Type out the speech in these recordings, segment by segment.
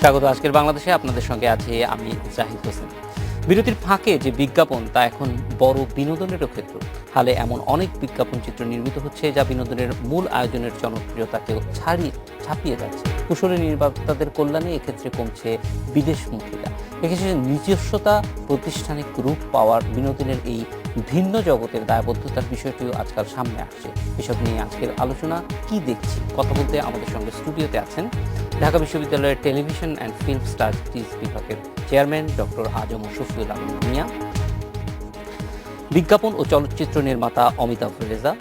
স্বাগত আজকের বাংলাদেশে। আপনাদের সঙ্গে আছি আমি জাহিদ হোসেন। বিরতির ফাঁকে যে বিজ্ঞাপন তা এখন বড় বিনোদনেরও ক্ষেত্র। হালে এমন অনেক বিজ্ঞাপন চিত্র নির্মিত হচ্ছে যা বিনোদনের মূল আয়োজনের জনপ্রিয়তাকেও ছাপিয়ে যাচ্ছে। কুশলী নির্মাতাদের কল্যাণে এক্ষেত্রে কমছে বিদেশমুখীরা। এক্ষেত্রে নিজস্বতা, প্রাতিষ্ঠানিক রূপ পাওয়ার বিনোদনের এই ভিন্ন জগতের দায়বদ্ধতার বিষয়টিও আজকাল সামনে আসছে। এসব নিয়ে আজকের আলোচনা কি দেখছি কথা বলতে আমাদের সঙ্গে স্টুডিওতে আছেন ঢাকা বিশ্ববিদ্যালয়ের টেলিভিশন অ্যান্ড ফিল্ম স্টাডিজ বিভাগের চেয়ারম্যান ডক্টর আজম শফিউল আলম মিয়া, বিজ্ঞাপন ও চলচ্চিত্র নির্মাতা অমিতাভ রেজা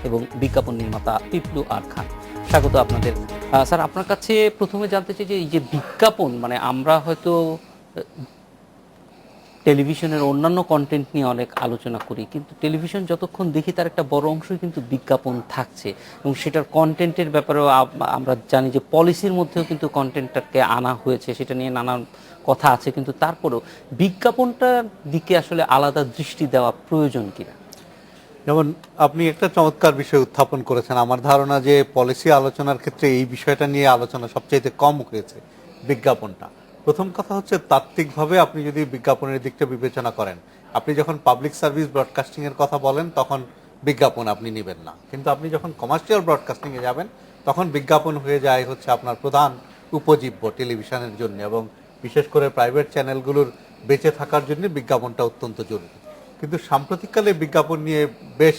এবং বিজ্ঞাপন নির্মাতা পিপলু আর খান। স্বাগত আপনাদের। স্যার, আপনার কাছে প্রথমে জানতে চাই যে এই যে বিজ্ঞাপন, মানে আমরা হয়তো টেলিভিশনের অন্যান্য কন্টেন্ট নিয়ে অনেক আলোচনা করি, কিন্তু টেলিভিশন যতক্ষণ দেখি তার একটা বড় অংশই কিন্তু বিজ্ঞাপন থাকছে এবং সেটার কন্টেন্টের ব্যাপারেও আমরা জানি যে পলিসির মধ্যেও কিন্তু কন্টেন্টটাকে আনা হয়েছে, সেটা নিয়ে নানান কথা আছে, কিন্তু তারপরেও বিজ্ঞাপনটার দিকে আসলে আলাদা দৃষ্টি দেওয়া প্রয়োজন কিনা? যেমন আপনি একটা চমৎকার বিষয় উত্থাপন করেছেন। আমার ধারণা যে পলিসি আলোচনার ক্ষেত্রে এই বিষয়টা নিয়ে আলোচনা সবচাইতে কম হয়েছে, বিজ্ঞাপনটা। প্রথম কথা হচ্ছে, তাত্ত্বিকভাবে আপনি যদি বিজ্ঞাপনের দিকটা বিবেচনা করেন, আপনি যখন পাবলিক সার্ভিস ব্রডকাস্টিং এর কথা বলেন তখন বিজ্ঞাপন আপনি নেবেন না, কিন্তু আপনি যখন কমার্শিয়াল ব্রডকাস্টিং এ যাবেন তখন বিজ্ঞাপন হয়ে যায় হচ্ছে আপনার প্রধান উপজীব্য টেলিভিশনের জন্য, এবং বিশেষ করে প্রাইভেট চ্যানেলগুলোর বেঁচে থাকার জন্য বিজ্ঞাপনটা অত্যন্ত জরুরি। কিন্তু সাম্প্রতিককালে বিজ্ঞাপন নিয়ে বেশ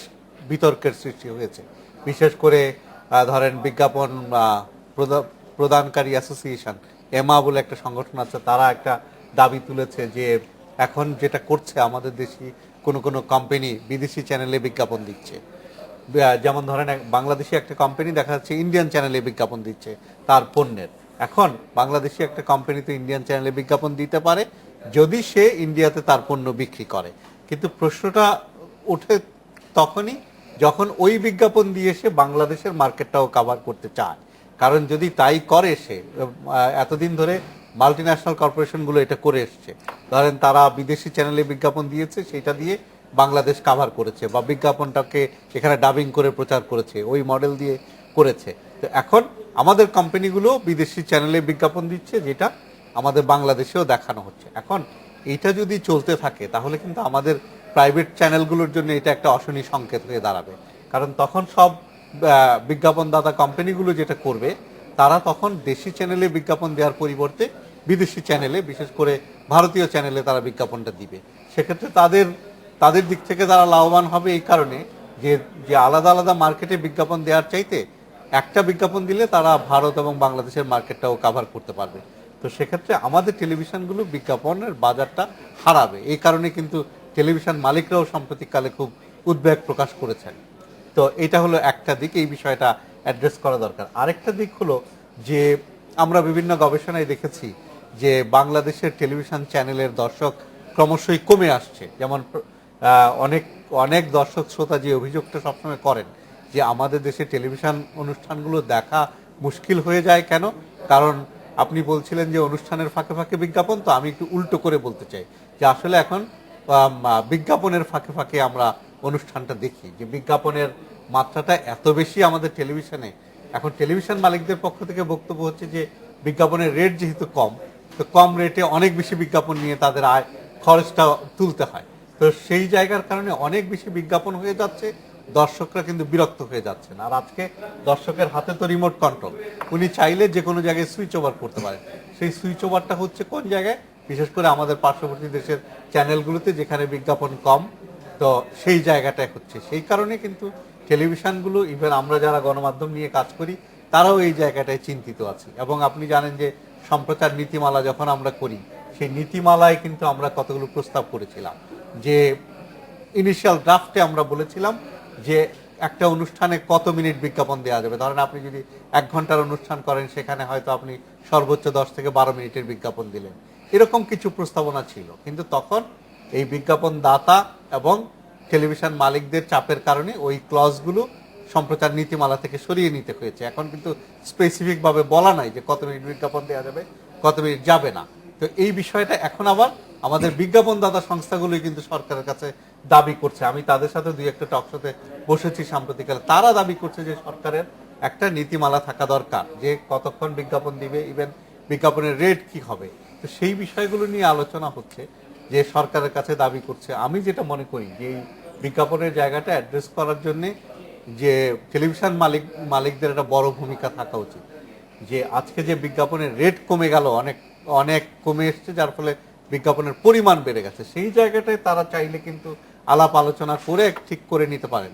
বিতর্কের সৃষ্টি হয়েছে। বিশেষ করে ধরেন বিজ্ঞাপন প্রদানকারী অ্যাসোসিয়েশন এমা বলে একটা সংগঠন আছে, তারা একটা দাবি তুলেছে যে এখন যেটা করছে আমাদের দেশি কোনো কোনো কোম্পানি বিদেশি চ্যানেলে বিজ্ঞাপন দিচ্ছে। যেমন ধরেন বাংলাদেশি একটা কোম্পানি দেখা যাচ্ছে ইন্ডিয়ান চ্যানেলে বিজ্ঞাপন দিচ্ছে তার পণ্যের। এখন বাংলাদেশি একটা কোম্পানি তো ইন্ডিয়ান চ্যানেলে বিজ্ঞাপন দিতে পারে যদি সে ইন্ডিয়াতে তার পণ্য বিক্রি করে, কিন্তু প্রশ্নটা ওঠে তখনই যখন ওই বিজ্ঞাপন দিয়ে সে বাংলাদেশের মার্কেটটাও কভার করতে চায়। কারণ যদি তাই করে, সে এতদিন ধরে মাল্টিন্যাশনাল কর্পোরেশনগুলো এটা করে এসছে, ধরেন তারা বিদেশি চ্যানেলে বিজ্ঞাপন দিয়েছে, সেটা দিয়ে বাংলাদেশ কভার করেছে বা বিজ্ঞাপনটাকে এখানে ডাবিং করে প্রচার করেছে, ওই মডেল দিয়ে করেছে। তো এখন আমাদের কোম্পানিগুলো বিদেশি চ্যানেলে বিজ্ঞাপন দিচ্ছে, যেটা আমাদের বাংলাদেশেও দেখানো হচ্ছে। এখন এইটা যদি চলতে থাকে তাহলে কিন্তু আমাদের প্রাইভেট চ্যানেলগুলোর জন্য এটা একটা অশনি সংকেত হয়ে দাঁড়াবে। কারণ তখন সব বিজ্ঞাপনদাতা কোম্পানিগুলো যেটা করবে, তারা তখন দেশি চ্যানেলে বিজ্ঞাপন দেওয়ার পরিবর্তে বিদেশি চ্যানেলে, বিশেষ করে ভারতীয় চ্যানেলে তারা বিজ্ঞাপনটা দিবে। সেক্ষেত্রে তাদের দিক থেকে তারা লাভবান হবে এই কারণে যে আলাদা আলাদা মার্কেটে বিজ্ঞাপন দেওয়ার চাইতে একটা বিজ্ঞাপন দিলে তারা ভারত এবং বাংলাদেশের মার্কেটটাও কভার করতে পারবে। তো সেক্ষেত্রে আমাদের টেলিভিশনগুলো বিজ্ঞাপনের বাজারটা হারাবে। এই কারণে কিন্তু টেলিভিশন মালিকরাও সাম্প্রতিককালে খুব উদ্বেগ প্রকাশ করেছেন। তো এটা হলো একটা দিক, এই বিষয়টা অ্যাড্রেস করা দরকার। আরেকটা দিক হলো যে আমরা বিভিন্ন গবেষণায় দেখেছি যে বাংলাদেশের টেলিভিশন চ্যানেলের দর্শক ক্রমশই কমে আসছে। যেমন অনেক অনেক দর্শক শ্রোতা যে অভিযোগটা সবসময় করেন যে আমাদের দেশে টেলিভিশন অনুষ্ঠানগুলো দেখা মুশকিল হয়ে যায় কেন, কারণ আপনি বলছিলেন যে অনুষ্ঠানের ফাঁকে ফাঁকে বিজ্ঞাপন, তো আমি একটু উল্টো করে বলতে চাই যে আসলে এখন বিজ্ঞাপনের ফাঁকে ফাঁকে আমরা অনুষ্ঠানটা দেখি, যে বিজ্ঞাপনের মাত্রাটা এত বেশি আমাদের টেলিভিশনে। এখন টেলিভিশন মালিকদের পক্ষ থেকে বক্তব্য হচ্ছে যে বিজ্ঞাপনের রেট যেহেতু কম, তো কম রেটে অনেক বেশি বিজ্ঞাপন নিয়ে তাদের আয় খরচটা তুলতে হয়। তো সেই জায়গার কারণে অনেক বেশি বিজ্ঞাপন হয়ে যাচ্ছে, দর্শকরা কিন্তু বিরক্ত হয়ে যাচ্ছেন। আর আজকে দর্শকের হাতে তো রিমোট কন্ট্রোল, উনি চাইলে যে কোনো জায়গায় সুইচ ওভার করতে পারেন। সেই সুইচ ওভারটা হচ্ছে কোন জায়গায়? বিশেষ করে আমাদের পার্শ্ববর্তী দেশের চ্যানেলগুলোতে, যেখানে বিজ্ঞাপন কম, তো সেই জায়গাটায় হচ্ছে। সেই কারণে কিন্তু টেলিভিশনগুলো, ইভেন আমরা যারা গণমাধ্যম নিয়ে কাজ করি, তারাও এই জায়গাটায় চিন্তিত আছে। এবং আপনি জানেন যে সম্প্রচার নীতিমালা যখন আমরা করি, সেই নীতিমালায় কিন্তু আমরা কতগুলো প্রস্তাব করেছিলাম। যে ইনিশিয়াল ড্রাফটে আমরা বলেছিলাম যে একটা অনুষ্ঠানে কত মিনিট বিজ্ঞাপন দেওয়া যাবে। ধরেন আপনি যদি 1 ঘন্টার অনুষ্ঠান করেন, সেখানে হয়তো আপনি সর্বোচ্চ 10 থেকে 12 মিনিটের বিজ্ঞাপন দিলেন, এরকম কিছু প্রস্তাবনা ছিল। কিন্তু তখন এই বিজ্ঞাপন দাতা এবং টেলিভিশন মালিকদের চাপের কারণে ওই ক্লজগুলো সম্প্রচার নীতিমালা থেকে সরিয়ে নিতে হয়েছে। এখন কিন্তু স্পেসিফিকভাবে বলা নাই যে কত মিনিট বিজ্ঞাপন দেওয়া যাবে, কত মিনিট যাবে না। তো এই বিষয়টা এখন আবার আমাদের বিজ্ঞাপনদাতা সংস্থাগুলোই কিন্তু সরকারের কাছে দাবি করছে। আমি তাদের সাথে 2-1টা টক শোতে বসেছি সাম্প্রতিককালে, তারা দাবি করছে যে সরকারের একটা নীতিমালা থাকা দরকার যে কতক্ষণ বিজ্ঞাপন দিবে, ইভেন বিজ্ঞাপনের রেট কি হবে। তো সেই বিষয়গুলো নিয়ে আলোচনা হচ্ছে, যে সরকারের কাছে দাবি করছে। আমি যেটা মনে করি যে এই বিজ্ঞাপনের জায়গাটা অ্যাড্রেস করার জন্য যে টেলিভিশন মালিকদের একটা বড় ভূমিকা থাকা উচিত। যে আজকে যে বিজ্ঞাপনের রেট কমে গেল, অনেক অনেক কমে এসছে, যার ফলে বিজ্ঞাপনের পরিমাণ বেড়ে গেছে, সেই জায়গাটায় তারা চাইলে কিন্তু আলাপ আলোচনা করে ঠিক করে নিতে পারেন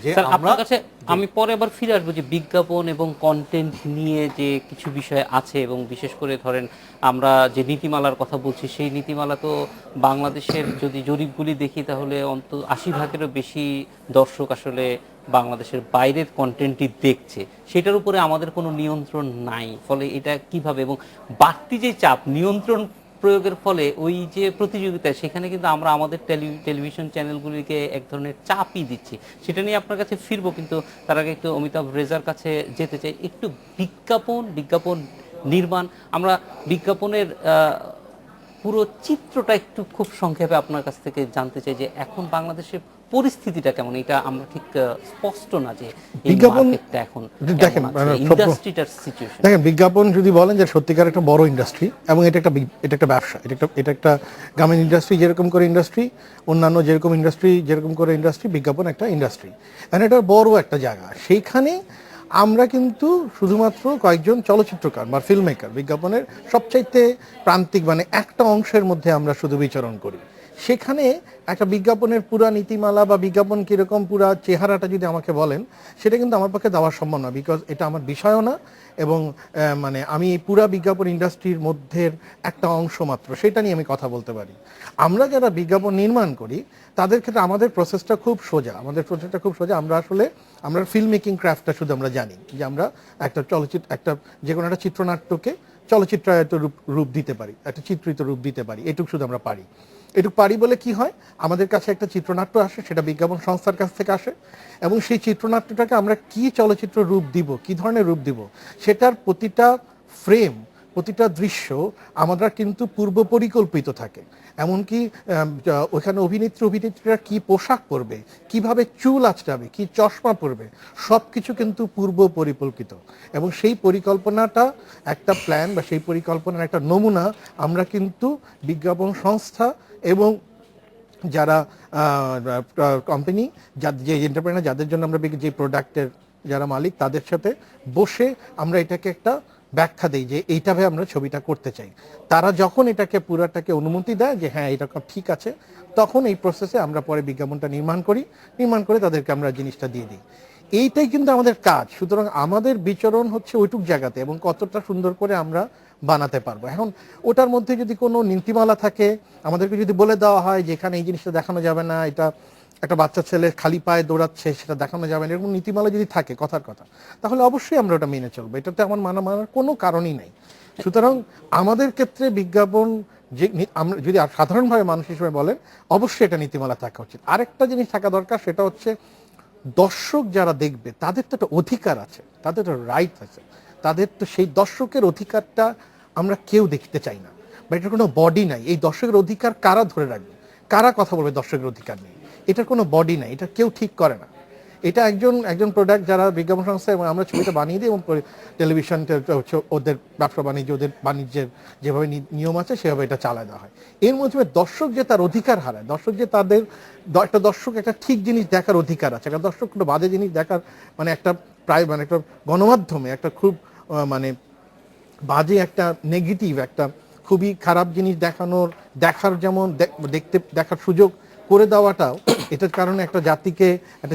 যে স্যার, আমরা। আপনার কাছে আমি পরে আবার ফিরে আসবো যে বিজ্ঞাপন এবং কন্টেন্ট নিয়ে যে কিছু বিষয় আছে, এবং বিশেষ করে ধরেন আমরা যে নীতিমালার কথা বলছি, সেই নীতিমালা তো বাংলাদেশের যদি জরিপগুলি দেখি তাহলে অন্তত 80%-এরও বেশি দর্শক আসলে বাংলাদেশের বাইরের কন্টেন্টই দেখছে, সেটার উপরে আমাদের কোনো নিয়ন্ত্রণ নাই। ফলে এটা কিভাবে, এবং বাড়তি যে চাপ নিয়ন্ত্রণ প্রয়োগের ফলে ওই যে প্রতিযোগিতা, সেখানে কিন্তু আমরা আমাদের টেলিভিশন চ্যানেলগুলিকে এক ধরনের চাপই দিচ্ছি। সেটা নিয়ে আপনার কাছে ফিরবো, কিন্তু তার আগে একটু অমিতাভ রেজার কাছে যেতে চাই। একটু বিজ্ঞাপন নির্মাণ, আমরা বিজ্ঞাপনের পুরো চিত্রটা একটু খুব সংক্ষেপে আপনার কাছ থেকে জানতে চাই, যে এখন বাংলাদেশের পরিস্থিতিটা কেমন। এটা আমরা ঠিক স্পষ্ট না যে এই বিজ্ঞাপন মার্কেটটা এখন দেখেন, ইন্ডাস্ট্রিটার সিচুয়েশন। দেখেন, বিজ্ঞাপন যদি বলেন যে সত্যিকার একটা বড় ইন্ডাস্ট্রি, এবং এটা একটা ব্যবসা, এটা একটা গার্মেন্ট ইন্ডাস্ট্রি যেরকম করে ইন্ডাস্ট্রি, অন্যান্য যেরকম করে ইন্ডাস্ট্রি, বিজ্ঞাপন একটা ইন্ডাস্ট্রি, এবং এটা বড় একটা জায়গা। সেইখানে আমরা কিন্তু শুধুমাত্র কয়েকজন চলচ্চিত্রকার বা ফিল্ম মেকার বিজ্ঞাপনের সবচাইতে প্রান্তিক, মানে একটা অংশের মধ্যে আমরা শুধু বিচরণ করি। সেখানে একটা বিজ্ঞাপনের পুরা নীতিমালা বা বিজ্ঞাপন কীরকম পুরা চেহারাটা যদি আমাকে বলেন, সেটা কিন্তু আমার পক্ষে দেওয়া সম্ভব না, বিকজ এটা আমার বিষয়ও না। এবং মানে আমি এই পুরা বিজ্ঞাপন ইন্ডাস্ট্রির মধ্যে একটা অংশ মাত্র, সেটা নিয়ে আমি কথা বলতে পারি। আমরা যারা বিজ্ঞাপন নির্মাণ করি তাদের ক্ষেত্রে আমাদের প্রসেসটা খুব সোজা। আমরা ফিল্ম মেকিং ক্রাফটটা শুধু আমরা জানি, যে আমরা একটা যে কোনো একটা চিত্রনাট্যকে চলচ্চিত্রায়িত রূপ দিতে পারি, একটা চিত্রিত রূপ দিতে পারি, এটুকু শুধু আমরা পারি। এটুকু পারি বলে কি হয়, আমাদের কাছে একটা চিত্রনাট্য আসে, সেটা বিজ্ঞাপন সংস্থার কাছ থেকে আসে, এবং সেই চিত্রনাট্যটাকে আমরা কি চলচ্চিত্র রূপ দিব, কি ধরনের রূপ দিব, সেটার প্রতিটা ফ্রেম, প্রতিটা দৃশ্য আমরা কিন্তু পূর্ব পরিকল্পিত থাকে। এমনকি ওখানে অভিনেত্রীরা কি পোশাক পরবে, কিভাবে চুল আঁচড়াবে, কি চশমা পরবে, সব কিছু কিন্তু পূর্ব পরিকল্পিত। এবং সেই পরিকল্পনাটা একটা প্ল্যান বা সেই পরিকল্পনার একটা নমুনা আমরা কিন্তু বিজ্ঞাপন সংস্থা এবং যারা কোম্পানি, যে এন্টারপ্রেনার, যাদের জন্য আমরা যে প্রোডাক্টের যারা মালিক, তাদের সাথে বসে আমরা এটাকে একটা ব্যাখ্যা দেই যে এইভাবে আমরা ছবিটা করতে চাই। তারা যখন এটাকে পুরাটাকে অনুমতি দেয় যে হ্যাঁ এটা ঠিক আছে, তখন এই প্রসেসে আমরা পরে বিজ্ঞাপনটা নির্মাণ করে তাদেরকে আমরা জিনিসটা দিয়ে দিই। এইটাই কিন্তু আমাদের কাজ। সুতরাং আমাদের বিচরণ হচ্ছে ওইটুক জায়গাতে, এবং কতটা সুন্দর করে আমরা বানাতে পারবো। এখন ওটার মধ্যে যদি কোনো নীতিমালা থাকে, আমাদেরকে যদি বলে দেওয়া হয় যে এখানে এই জিনিসটা দেখানো যাবে না, এটা একটা বাচ্চা ছেলে খালি পায়ে দৌড়াচ্ছে সেটা দেখানো যাবে না, এরকম নীতিমালা যদি থাকে কথার কথা, তাহলে অবশ্যই আমরা ওটা মেনে চলবো। এটাতে আমার মানার কোনো কারণই নেই। সুতরাং আমাদের ক্ষেত্রে বিজ্ঞাপন যে আমরা যদি সাধারণভাবে মানুষ হিসেবে বলেন, অবশ্যই এটা নীতিমালা থাকা উচিত। আরেকটা জিনিস থাকা দরকার, সেটা হচ্ছে দর্শক যারা দেখবে তাদের তো একটা অধিকার আছে, তাদের তো রাইট আছে, তাদের তো সেই দর্শকের অধিকারটা আমরা কেউ দেখতে চাই না, বা এটার কোনো বডি নাই। এই দর্শকের অধিকার কারা ধরে রাখবে, কারা কথা বলবে দর্শকের অধিকার নেই? এটার কোনো বডি নাই, এটা কেউ ঠিক করে না। এটা একজন প্রোডাক্ট যারা বিজ্ঞাপন সংস্থা, এবং আমরা ছবিটা বানিয়ে দিই, এবং টেলিভিশন ওদের ব্যবসা বাণিজ্য, ওদের বাণিজ্যের যেভাবে নিয়ম আছে সেভাবে এটা চালায় দেওয়া হয়। এর মধ্যে দর্শক যে তার অধিকার হারায়, একটা দর্শক একটা ঠিক জিনিস দেখার অধিকার আছে, একটা দর্শক কোনো বাজে জিনিস দেখার মানে একটা একটা গণমাধ্যমে একটা খুব মানে বাজে একটা নেগেটিভ, একটা খুবই খারাপ জিনিস দেখার যেমন দেখার সুযোগ করে দেওয়াটাও, এটার কারণে একটা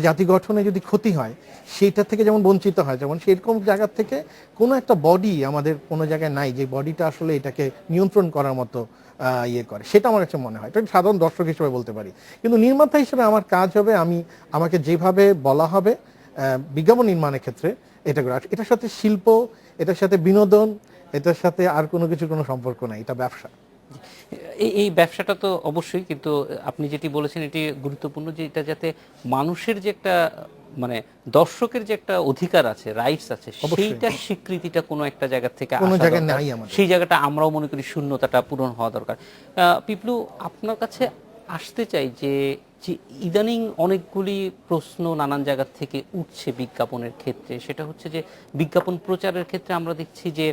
জাতি গঠনে যদি ক্ষতি হয়, সেইটা থেকে যেমন বঞ্চিত হয়, যেমন সেরকম জায়গা থেকে কোনো একটা বডি আমাদের কোনো জায়গায় নাই যে বডিটা আসলে এটাকে নিয়ন্ত্রণ করার মতো ইয়ে করে। সেটা আমার কাছে মনে হয়, এটা সাধারণ দর্শক হিসেবে বলতে পারি। কিন্তু নির্মাতা হিসেবে আমার কাজ হবে, আমাকে যেভাবে বলা হবে বিজ্ঞাপন নির্মাণের ক্ষেত্রে, এটার সাথে শিল্প, এটার সাথে বিনোদন, এটার সাথে আর কোনো কিছুর কোনো সম্পর্ক নাই, এটা ব্যবসা। এই ব্যবসাটা তো অবশ্যই, কিন্তু আপনি যেটি বলেছেন এটি গুরুত্বপূর্ণ, যে এটা যাতে মানুষের যে একটা মানে দর্শকের যে একটা অধিকার আছে, রাইটস আছে, সেইটার স্বীকৃতিটা কোনো একটা জায়গা থেকে কোনো জায়গায় নাই আমাদের। সেই জায়গাটা আমরাও মনে করি শূন্যতাটা পূরণ হওয়া দরকার। পিপলু, আপনার কাছে আসতে চাই যে যে ইদানিং অনেকগুলি প্রশ্ন নানান জায়গা থেকে উঠছে বিজ্ঞাপনের ক্ষেত্রে, সেটা হচ্ছে যে বিজ্ঞাপন প্রচারের ক্ষেত্রে আমরা দেখছি যে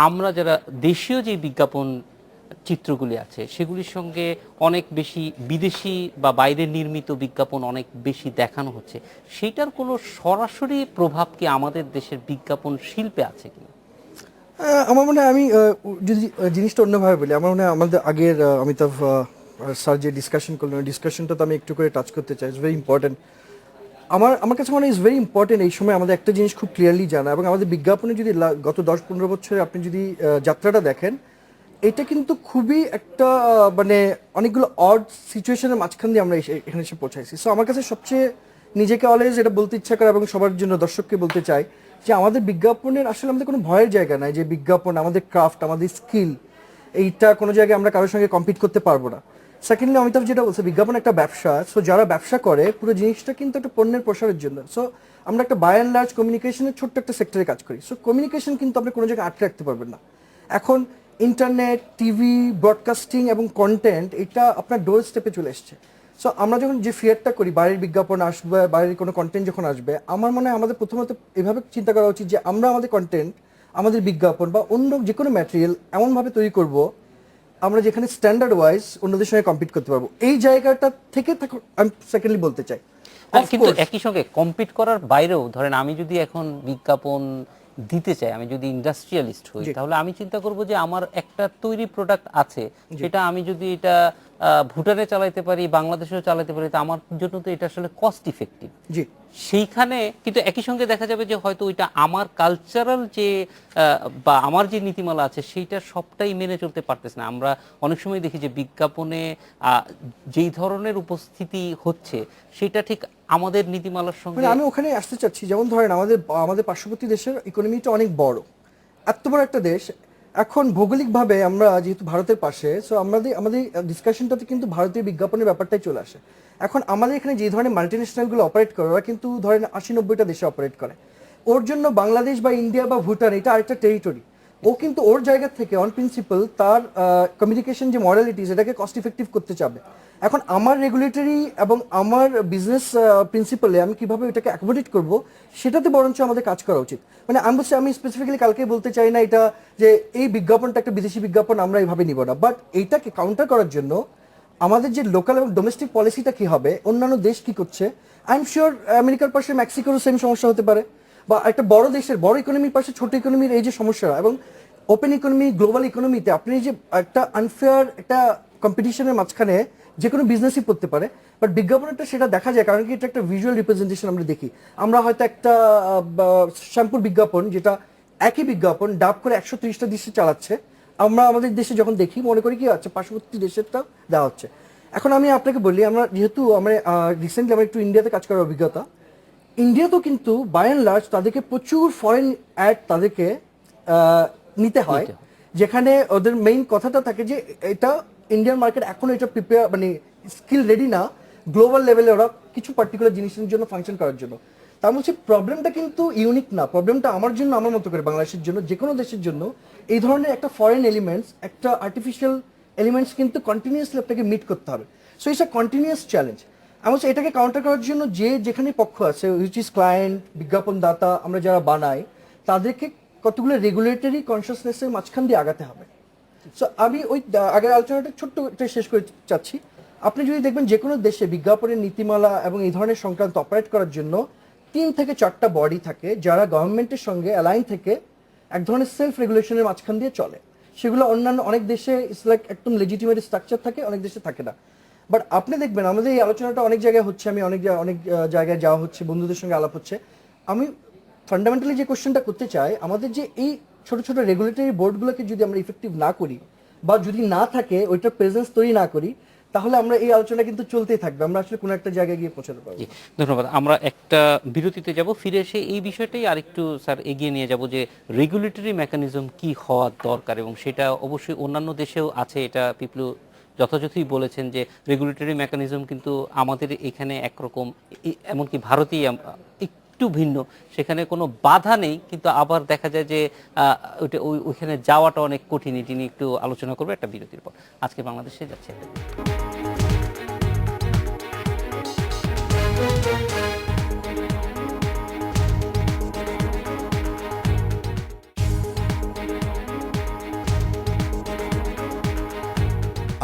আমরা যারা দেশীয় যে বিজ্ঞাপন চিত্রগুলি আছে সেগুলির সঙ্গে অনেক বেশি বিদেশি বা বাইরে নির্মিত বিজ্ঞাপন অনেক বেশি দেখানো হচ্ছে। সেইটার কোনো সরাসরি প্রভাব কি আমাদের দেশের বিজ্ঞাপন শিল্পে আছে কিনা? আমার মনে হয় আমি যদি জিনিসটা অন্যভাবে বলি, আমার মনে হয় আমাদের আগের অমিতাভ স্যার যে ডিসকাশন করলেন, ডিসকাশনটা তো আমি একটু করে টাচ করতে চাই। It's very important. আমার কাছে মনে হয় ইজ ভেরি ইম্পর্টেন্ট এই সময় আমাদের একটা জিনিস খুব ক্লিয়ারলি জানা, এবং আমাদের বিজ্ঞাপনে যদি গত 10-15 বছরে আপনি যদি যাত্রাটা দেখেন, এটা কিন্তু খুবই একটা মানে অনেকগুলো অড সিচুয়েশনের মাঝখান দিয়ে আমরা এখানে এসে পৌঁছাইছি। সো আমার কাছে সবচেয়ে নিজেকে অলওয়েজ এটা বলতে ইচ্ছা করে এবং সবার জন্য দর্শককে বলতে চাই যে আমাদের বিজ্ঞাপনের আসলে আমাদের কোনো ভয়ের জায়গা নাই, যে বিজ্ঞাপন আমাদের ক্রাফট, আমাদের স্কিল, এইটা কোনো জায়গায় আমরা কারোর সঙ্গে কম্পিট করতে পারবো না। সেকেন্ডলি অমিতাভ যেটা বলছে, বিজ্ঞাপন একটা ব্যবসা। সো যারা ব্যবসা করে পুরো জিনিসটা কিন্তু একটা পণ্যের প্রসারের জন্য। সো আমরা একটা বাই অ্যান্ড লার্জ কমিউনিকেশনের ছোট্ট একটা সেক্টরে কাজ করি। সো কমিউনিকেশন কিন্তু আপনি কোনো জায়গায় আটকে রাখতে পারবেন না। এখন ইন্টারনেট, টিভি, ব্রডকাস্টিং এবং কন্টেন্ট, এটা আপনার ডোর স্টেপে চলে এসছে। সো আমরা যখন যে ফিয়ারটা করি বাইরের বিজ্ঞাপন আসবে, বাইরের কোনো কন্টেন্ট যখন আসবে, আমার মনে হয় আমাদের প্রথমত এভাবে চিন্তা করা উচিত যে আমরা আমাদের কন্টেন্ট, আমাদের বিজ্ঞাপন বা অন্য যে কোনো ম্যাটেরিয়াল এমনভাবে তৈরি করব আমরা যেখানে স্ট্যান্ডার্ড ওয়াইজ অন্যদের সঙ্গে কম্পিট করতে পারবো। এই জায়গাটা থেকে আমি সেকেন্ডলি বলতে চাই। কিন্তু একই সঙ্গে কম্পিট করার বাইরেও ধরেন আমি যদি এখন বিজ্ঞাপন দিতে চাই, আমি যদি ইন্ডাস্ট্রিয়ালিস্ট হই, তাহলে আমি চিন্তা করব যে আমার একটা তৈরি প্রোডাক্ট আছে, সেটা আমি যদি এটা ভুটানে চালাইতে পারি, বাংলাদেশেও চালাতে পারি, তো আমার জন্য তো এটা আসলে কস্ট ইফেক্টিভ। জি, সেইখানে কিন্তু একই সঙ্গে দেখা যাবে যে হয়তো ওইটা আমার কালচারাল যে বা আমার যে নীতিমালা আছে সেইটা সবটাই মেনে চলতে পারতেছে না। আমরা অনেক সময় দেখি যে বিজ্ঞাপনে যেই ধরনের উপস্থিতি হচ্ছে সেটা ঠিক আমাদের নীতিমালার সঙ্গে। মানে আমি ওখানে আসতে চাচ্ছি, যেমন ধরেন আমাদের পার্শ্ববর্তী দেশের ইকোনমিটা অনেক বড়, এত বড় একটা দেশ। এখন ভৌগোলিকভাবে আমরা যেহেতু ভারতের পাশে, সো আমাদের ডিসকাশনটাতে কিন্তু ভারতীয় বিজ্ঞাপনের ব্যাপারটাই চলে আসে। এখন আমাদের এখানে যে ধরনের মাল্টিন্যাশনালগুলো অপারেট করে, ওরা কিন্তু ধরেন 80-90টা দেশে অপারেট করে। ওর জন্য বাংলাদেশ বা ইন্ডিয়া বা ভুটান এটা আরেকটা টেরিটরি। ও কিন্তু ওর জায়গা থেকে অন প্রিন্সিপাল তার কমিউনিকেশন যে মডালিটিস, এটাকে কস্ট ইফেক্টিভ করতে চাবে। এখন আমার রেগুলেটরি এবং আমার বিজনেস প্রিন্সিপালে আমি কিভাবে এটাকে অ্যাকোমোডেট করব, সেটাতে বরঞ্চ আমাদের কাজ করা উচিত। মানে আমি স্পেসিফিক্যালি কালকে বলতে চাই না এটা যে এই বিজ্ঞাপনটা একটা বিদেশি বিজ্ঞাপন, আমরা এইভাবে নিব না। বাট এইটাকে কাউন্টার করার জন্য আমাদের যে লোকাল এবং ডোমেস্টিক পলিসিটা কি হবে, অন্যান্য দেশ কি করছে, আই এম শিওর আমেরিকার পাশে মেক্সিকোরও সেম সমস্যা হতে পারে, বা একটা বড় দেশের বড় ইকোনমির পাশে ছোট ইকোনমির এই যে সমস্যা, এবং ওপেন ইকোনমি, গ্লোবাল ইকোনমিতে আপনি যে একটা আনফেয়ার একটা কম্পিটিশনের মাঝখানে যে কোনো বিজনেসই করতে পারে। বাট বিজ্ঞাপনটা সেটা দেখা যায়, কারণ কি এটা একটা ভিজুয়াল রিপ্রেজেন্টেশন আমরা দেখি। আমরা হয়তো একটা শ্যাম্পুর বিজ্ঞাপন, যেটা একই বিজ্ঞাপন ডাব করে 130টা দেশে চালাচ্ছে, আমরা আমাদের দেশে যখন দেখি মনে করি কি আচ্ছা পার্শ্ববর্তী দেশেরটা দেওয়া হচ্ছে। এখন আমি আপনাকে বলি, আমরা যেহেতু আমরা রিসেন্টলি আমার একটু ইন্ডিয়াতে কাজ করার অভিজ্ঞতা, ইন্ডিয়াতেও কিন্তু বাই অ্যান্ড লার্জ তাদেরকে প্রচুর ফরেন অ্যাড তাদেরকে নিতে হয়, যেখানে ওদের মেইন কথাটা থাকে যে এটা ইন্ডিয়ান মার্কেট এখন এটা প্রিপেয়ার মানে স্কিল রেডি না গ্লোবাল লেভেলে ওরা কিছু পার্টিকুলার জিনিসের জন্য ফাংশন করার জন্য। তার মধ্যে প্রবলেমটা কিন্তু ইউনিক না, প্রবলেমটা আমার জন্য, আমার মতো করে বাংলাদেশের জন্য, যে কোনো দেশের জন্য এই ধরনের একটা ফরেন এলিমেন্টস, একটা আর্টিফিশিয়াল এলিমেন্টস কিন্তু কন্টিনিউয়াসলি আপনাকে মিট করতে হবে। So it's a continuous challenge. আমি বলছি এটাকে কাউন্টার করার জন্য যেখানে পক্ষ আছে, উইচ ইজ ক্লায়েন্ট, বিজ্ঞাপনদাতা, আমরা যারা বানাই, তাদেরকে কতগুলো রেগুলেটরি কনসিয়াসনেসের মাঝখান দিয়ে আগাতে হবে। সো আমি ওই আগের আলোচনাটা ছোট্ট একটা শেষ করে চাচ্ছি। আপনি যদি দেখবেন যে কোনো দেশে বিজ্ঞাপনের নীতিমালা এবং এই ধরনের সংক্রান্ত অপারেট করার জন্য 3 থেকে 4টা বডি থাকে, যারা গভর্নমেন্টের সঙ্গে অ্যালাইন থেকে এক ধরনের সেলফ রেগুলেশনের মাঝখান দিয়ে চলে। সেগুলো অন্যান্য অনেক দেশে ইটস লাইক একদম লেজিটিমেট স্ট্রাকচার থাকে, অনেক দেশে থাকে না। বাট আপনি দেখবেন আমাদের এই আলোচনাটা অনেক জায়গায় হচ্ছে, আমি অনেক জায়গায় যাওয়া হচ্ছে, বন্ধুদের সঙ্গে আলাপ হচ্ছে। আমি ফান্ডামেন্টালি যে কোশ্চেনটা করতে চাই, আমাদের যে এই ছোট ছোট রেগুলেটরি বোর্ডগুলোকে যদি আমরা ইফেক্টিভ না করি, বা যদি না থাকে ওইটার প্রেজেন্স তৈরি না করি, তাহলে আমরা এই আলোচনা কিন্তু চলতেই থাকবে, আমরা আসলে কোনো একটা জায়গায় গিয়ে পৌঁছাতে পারবো। ধন্যবাদ। আমরা একটা বিরতিতে যাব, ফিরে এসে এই বিষয়টাই আরেকটু স্যার এগিয়ে নিয়ে যাব যে রেগুলেটরি মেকানিজম কি হওয়া দরকার, এবং সেটা অবশ্যই অন্যান্য দেশেও আছে। এটা পিপলু যথাযথই বলেছেন যে রেগুলেটরি মেকানিজম কিন্তু আমাদের এখানে একরকম, এমনকি ভারতেই একটু ভিন্ন, সেখানে কোনো বাধা নেই, কিন্তু আবার দেখা যায় যে ওইখানে যাওয়াটা অনেক কঠিন। এটি নিয়ে একটু আলোচনা করবো একটা বিরতির পর। আজকে বাংলাদেশে যাচ্ছে।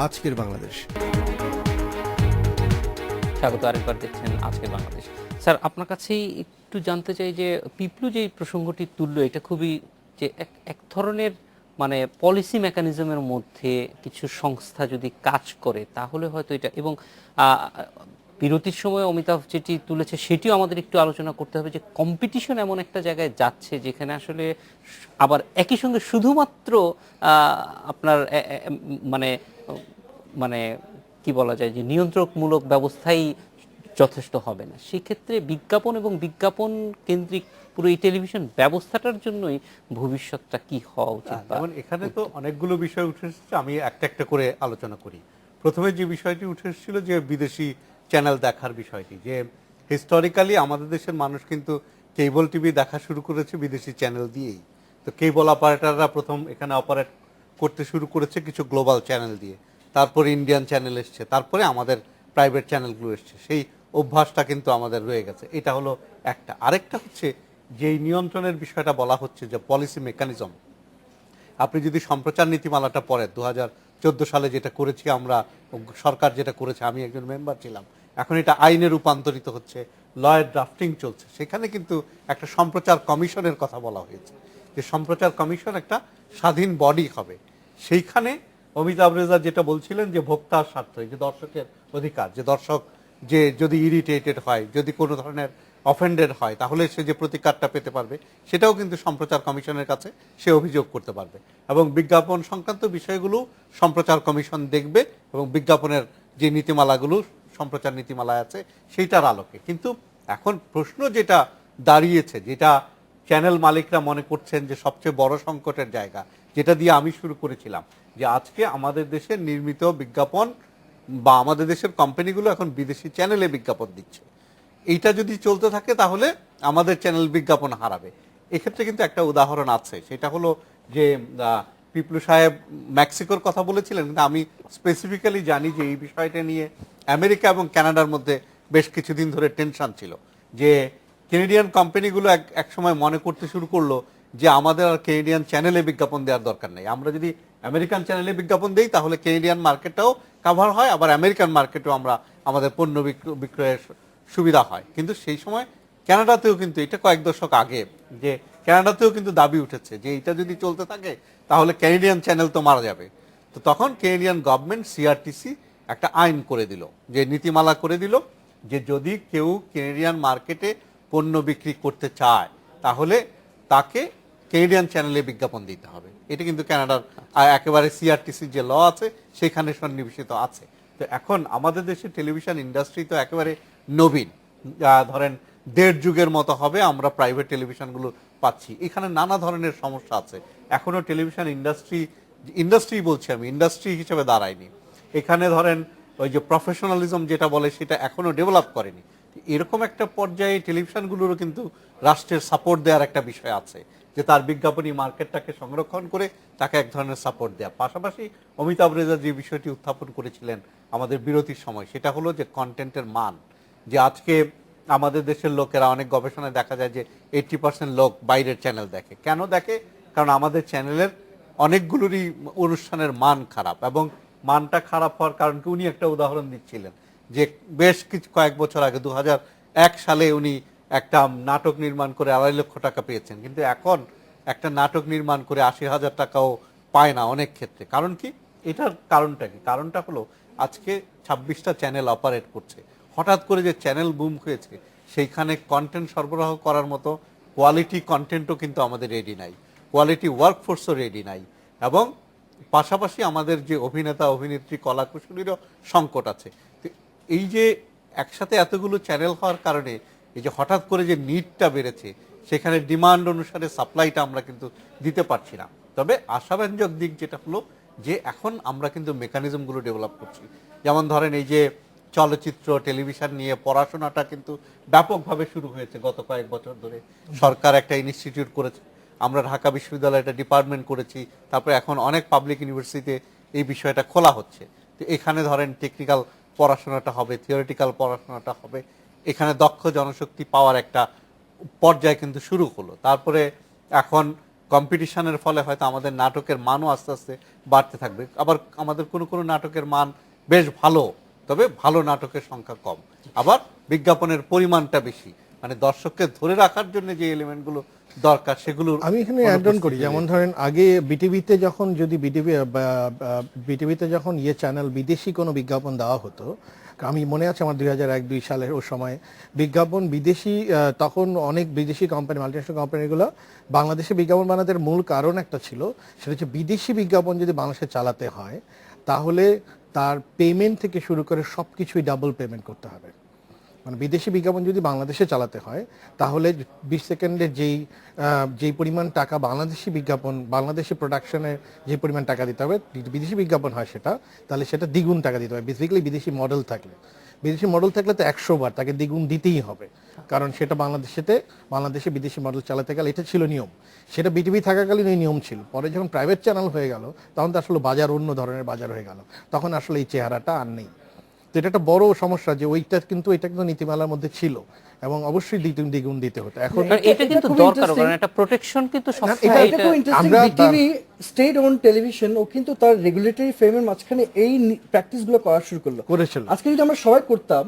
আজকের বাংলাদেশ। স্বাগত, আরেকবার দেখছেন আজকের বাংলাদেশ। স্যার, আপনার কাছেই একটু জানতে চাই যে পিপলু যে প্রসঙ্গটি তুললো, এটা খুবই যে এক ধরনের মানে পলিসি মেকানিজমের মধ্যে কিছু সংস্থা যদি কাজ করে তাহলে হয়তো এটা, এবং বিরতির সময় অমিতাভ যেটি তুলেছে সেটিও আমাদের একটু আলোচনা করতে হবে যে কম্পিটিশন এমন একটা জায়গায় যাচ্ছে যেখানে আসলে আবার একই সঙ্গে শুধুমাত্র আপনার মানে মানে কি বলা যায় যে নিয়ন্ত্রকমূলক ব্যবস্থাই যথেষ্ট হবে না। সেক্ষেত্রে বিজ্ঞাপন এবং বিজ্ঞাপন কেন্দ্রিক পুরো এই টেলিভিশন ব্যবস্থাটার জন্যই ভবিষ্যৎটা কি হওয়া উচিত। যেমন এখানে তো অনেকগুলো বিষয় উঠে এসেছে, আমি একটা একটা করে আলোচনা করি। প্রথমে যে বিষয়টি উঠে এসেছিল যে বিদেশি চ্যানেল দেখার বিষয়টি, যে হিস্টোরিক্যালি আমাদের দেশের মানুষ কিন্তু কেবল টিভি দেখা শুরু করেছে বিদেশি চ্যানেল দিয়েই। তো কেবল অপারেটররা প্রথম এখানে অপারেট করতে শুরু করেছে কিছু গ্লোবাল চ্যানেল দিয়ে, তারপরে ইন্ডিয়ান চ্যানেল এসছে, তারপরে আমাদের প্রাইভেট চ্যানেলগুলো এসছে। সেই অভ্যাসটা কিন্তু আমাদের রয়ে গেছে। এটা হলো একটা। আরেকটা হচ্ছে যে এই নিয়ন্ত্রণের বিষয়টা বলা হচ্ছে যে পলিসি মেকানিজম। আপনি যদি সম্প্রচার নীতিমালাটা পড়েন 2014 সালে যেটা করেছি আমরা, সরকার যেটা করেছে, আমি একজন মেম্বার ছিলাম, এখন এটা আইনে রূপান্তরিত হচ্ছে, লয়ের ড্রাফটিং চলছে। সেখানে কিন্তু একটা সম্প্রচার কমিশনের কথা বলা হয়েছে, যে সম্প্রচার কমিশন একটা স্বাধীন বডি হবে। সেইখানে অমিতাভ রেজা যেটা বলছিলেন যে ভোক্তার স্বার্থ, যে দর্শকের অধিকার, যে দর্শক যে যদি ইরিটেটেড হয়, যদি কোনো ধরনের অফেন্ডেড হয়, তাহলে সে যে প্রতিকারটা পেতে পারবে সেটাও কিন্তু সম্প্রচার কমিশনের কাছে সে অভিযোগ করতে পারবে। এবং বিজ্ঞাপন সংক্রান্ত বিষয়গুলো সম্প্রচার কমিশন দেখবে এবং বিজ্ঞাপনের যে নীতিমালাগুলো সম্প্রচার নীতিমালায় আছে সেইটার আলোকে। কিন্তু এখন প্রশ্ন যেটা দাঁড়িয়েছে, যেটা চ্যানেল মালিকরা মনে করছেন যে সবচেয়ে বড় সংকটের জায়গা, যেটা দিয়ে আমি শুরু করেছিলাম, যে আজকে আমাদের দেশে নির্মিত বিজ্ঞাপন বা আমাদের দেশের কোম্পানিগুলো এখন বিদেশি চ্যানেলে বিজ্ঞাপন দিচ্ছে। এইটা যদি চলতে থাকে তাহলে আমাদের চ্যানেল বিজ্ঞাপন হারাবে। এক্ষেত্রে কিন্তু একটা উদাহরণ আছে, সেটা হলো যে পিপলু সাহেব মেক্সিকোর কথা বলেছিলেন, কিন্তু আমি স্পেসিফিক্যালি জানি যে এই বিষয়টা নিয়ে আমেরিকা এবং কানাডার মধ্যে বেশ কিছুদিন ধরে টেনশন ছিল, যে কেনেডিয়ান কোম্পানিগুলো এক সময় মনে করতে শুরু করলো যে আমাদের আর কেনেডিয়ান চ্যানেলে বিজ্ঞাপন দেওয়ার দরকার নেই, আমরা যদি আমেরিকান চ্যানেলে বিজ্ঞাপন দেই তাহলে কেনেডিয়ান মার্কেটটাও কাভার হয়, আবার আমেরিকান মার্কেটেও আমরা আমাদের পণ্য বিক্রয়ের সুবিধা হয়। কিন্তু সেই সময় কানাডাতেও কিন্তু, এটা কয়েক দশক আগে, যে কানাডাতেও কিন্তু দাবি উঠেছে যে এটা যদি চলতে থাকে তাহলে ক্যানেডিয়ান চ্যানেল তো মারা যাবে। তো তখন ক্যানেডিয়ান গভর্নমেন্ট সিআরটিসি একটা আইন করে দিল, যে নীতিমালা করে দিল, যে যদি কেউ ক্যানেডিয়ান মার্কেটে পণ্য বিক্রি করতে চায় তাহলে তাকে ক্যানেডিয়ান চ্যানেলে বিজ্ঞাপন দিতে হবে। এটা কিন্তু কানাডার একেবারে সিআরটিসি যে ল আছে সেখানে সন্নিবেশিত আছে। তো এখন আমাদের দেশের টেলিভিশন ইন্ডাস্ট্রি তো একেবারে নবীন, ধরেন 1.5 যুগের মতো হবে আমরা প্রাইভেট টেলিভিশনগুলো পাচ্ছি। এখানে নানা ধরনের সমস্যা আছে, এখনো টেলিভিশন ইন্ডাস্ট্রি বলছি আমি, ইন্ডাস্ট্রি হিসেবে দাঁড়ায়নি। এখানে ধরেন ওই যে প্রফেশনালিজম যেটা বলে সেটা এখনো ডেভেলপ করেনি। এরকম একটা পর্যায়ে টেলিভিশনগুলোরও কিন্তু রাষ্ট্রের সাপোর্ট দেওয়ার একটা বিষয় আছে, যে তার বিজ্ঞাপনী মার্কেটটাকে সংরক্ষণ করে তাকে এক ধরনের সাপোর্ট দেওয়া। পাশাপাশি অমিতাভ রেজা যে বিষয়টি উত্থাপন করেছিলেন আমাদের বিরতির সময়, সেটা হলো যে কন্টেন্টের মান। যে আজকে আমাদের দেশের লোকেরা, অনেক গবেষণায় দেখা যায় যে 80% লোক বাইরের চ্যানেল দেখে। কেন দেখে? কারণ আমাদের চ্যানেলের অনেকগুলোরই অনুষ্ঠানের মান খারাপ, এবং মানটা খারাপ হওয়ার কারণ কি উনি একটা উদাহরণ দিচ্ছিলেন, যে বেশ কয়েক বছর আগে 2001 সালে উনি একটা নাটক নির্মাণ করে 2.5 লক্ষ টাকা পেয়েছেন, কিন্তু এখন একটা নাটক নির্মাণ করে 80,000 টাকাও পায় না অনেক ক্ষেত্রে। কারণ কি? এটার কারণটা কি? কারণটা হলো আজকে 26টা চ্যানেল অপারেট করছে। হঠাৎ করে যে চ্যানেল বুম হয়েছে, সেইখানে কন্টেন্ট সরবরাহ করার মতো কোয়ালিটি কন্টেন্টও কিন্তু আমাদের রেডি নাই, কোয়ালিটি ওয়ার্কফোর্সও রেডি নাই, এবং পাশাপাশি আমাদের যে অভিনেতা অভিনেত্রী কলাকুশলীরও সংকট আছে। এই যে একসাথে এতগুলো চ্যানেল হওয়ার কারণে এই যে হঠাৎ করে যে নিডটা বেড়েছে, সেখানে ডিমান্ড অনুসারে সাপ্লাইটা আমরা কিন্তু দিতে পারছি না। তবে আশাব্যঞ্জক দিক যেটা হলো যে এখন আমরা কিন্তু মেকানিজমগুলো ডেভেলপ করছি। যেমন ধরেন এই যে চলচ্চিত্র টেলিভিশন নিয়ে পড়াশোনাটা কিন্তু ব্যাপকভাবে শুরু হয়েছে গত কয়েক বছর ধরে। সরকার একটা ইনস্টিটিউট করেছে, আমরা ঢাকা বিশ্ববিদ্যালয়ে একটা ডিপার্টমেন্ট করেছি, তারপরে এখন অনেক পাবলিক ইউনিভার্সিটিতে এই বিষয়টা খোলা হচ্ছে। তো এখানে ধরেন টেকনিক্যাল পড়াশোনাটা হবে, থিওরিটিক্যাল পড়াশোনাটা হবে, এখানে দক্ষ জনশক্তি পাওয়ার একটা পর্যায় কিন্তু শুরু হলো। তারপরে এখন কম্পিটিশনের ফলে হয়তো আমাদের নাটকের মানও আস্তে আস্তে বাড়তে থাকবে। আবার আমাদের কোনো কোনো নাটকের মান বেশ ভালো, তবে ভালো নাটকের সংখ্যা কম, আবার বিজ্ঞাপনের পরিমাণটা বেশি। মানে দর্শককে ধরে রাখার জন্য যে এলিমেন্টগুলো দরকার সেগুলো আমি এখানে অ্যাড অন করি, যেমন ধরেন আগে বিটিভিতে যখন যদি বিটিভিতে যখন চ্যানেল বিদেশি কোনো বিজ্ঞাপন দেওয়া হতো, আমি মনে আছে আমার 2001-2 সালের ওই সময় বিজ্ঞাপন বিদেশি, তখন অনেক বিদেশি কোম্পানি, মাল্টিন্যাশনাল কোম্পানিগুলো বাংলাদেশে বিজ্ঞাপন বানাতে মূল কারণ একটা ছিল, সেটা হচ্ছে বিদেশি বিজ্ঞাপন যদি বাংলাদেশে চালাতে হয় তাহলে তার পেমেন্ট থেকে শুরু করে সব কিছুই ডাবল পেমেন্ট করতে হবে। মানে বিদেশি বিজ্ঞাপন যদি বাংলাদেশে চালাতে হয় তাহলে 20 সেকেন্ডে যেই পরিমাণ টাকা বাংলাদেশি বিজ্ঞাপন, বাংলাদেশি প্রোডাকশনে যে পরিমাণ টাকা দিতে হবে, বিদেশি বিজ্ঞাপন হয় সেটা, তাহলে সেটা দ্বিগুণ টাকা দিতে হবে। বেসিক্যালি বিদেশি মডেল থাকলে তো 100 বার তাকে দ্বিগুণ দিতেই হবে, কারণ সেটা বাংলাদেশে বিদেশি মডেল চালাতে গেলে এটা ছিল নিয়ম। সেটা বিটিভি থাকাকালীন এই নিয়ম ছিল। পরে যখন প্রাইভেট চ্যানেল হয়ে গেল তখন তো আসলে বাজার অন্য ধরনের বাজার হয়ে গেল, তখন আসলে এই চেহারাটা আর নেই। তো এটা একটা বড় সমস্যা যে এটা কিন্তু নীতিমালার মধ্যে ছিল এবং অবশ্যই দ্বিগুণ দিতে হতো। এখন এটা কিন্তু খুব দরকার, interesting। কারণ একটা প্রোটেকশন কিন্তু এটা সবসময় খুব interesting. BTV state owned television, ও কিন্তু তার রেগুলেটরি ফ্রেমের মাঝখানে এই প্র্যাকটিসগুলো করা শুরু করেছিল। আজকে যদি আমরা সবাই করতাম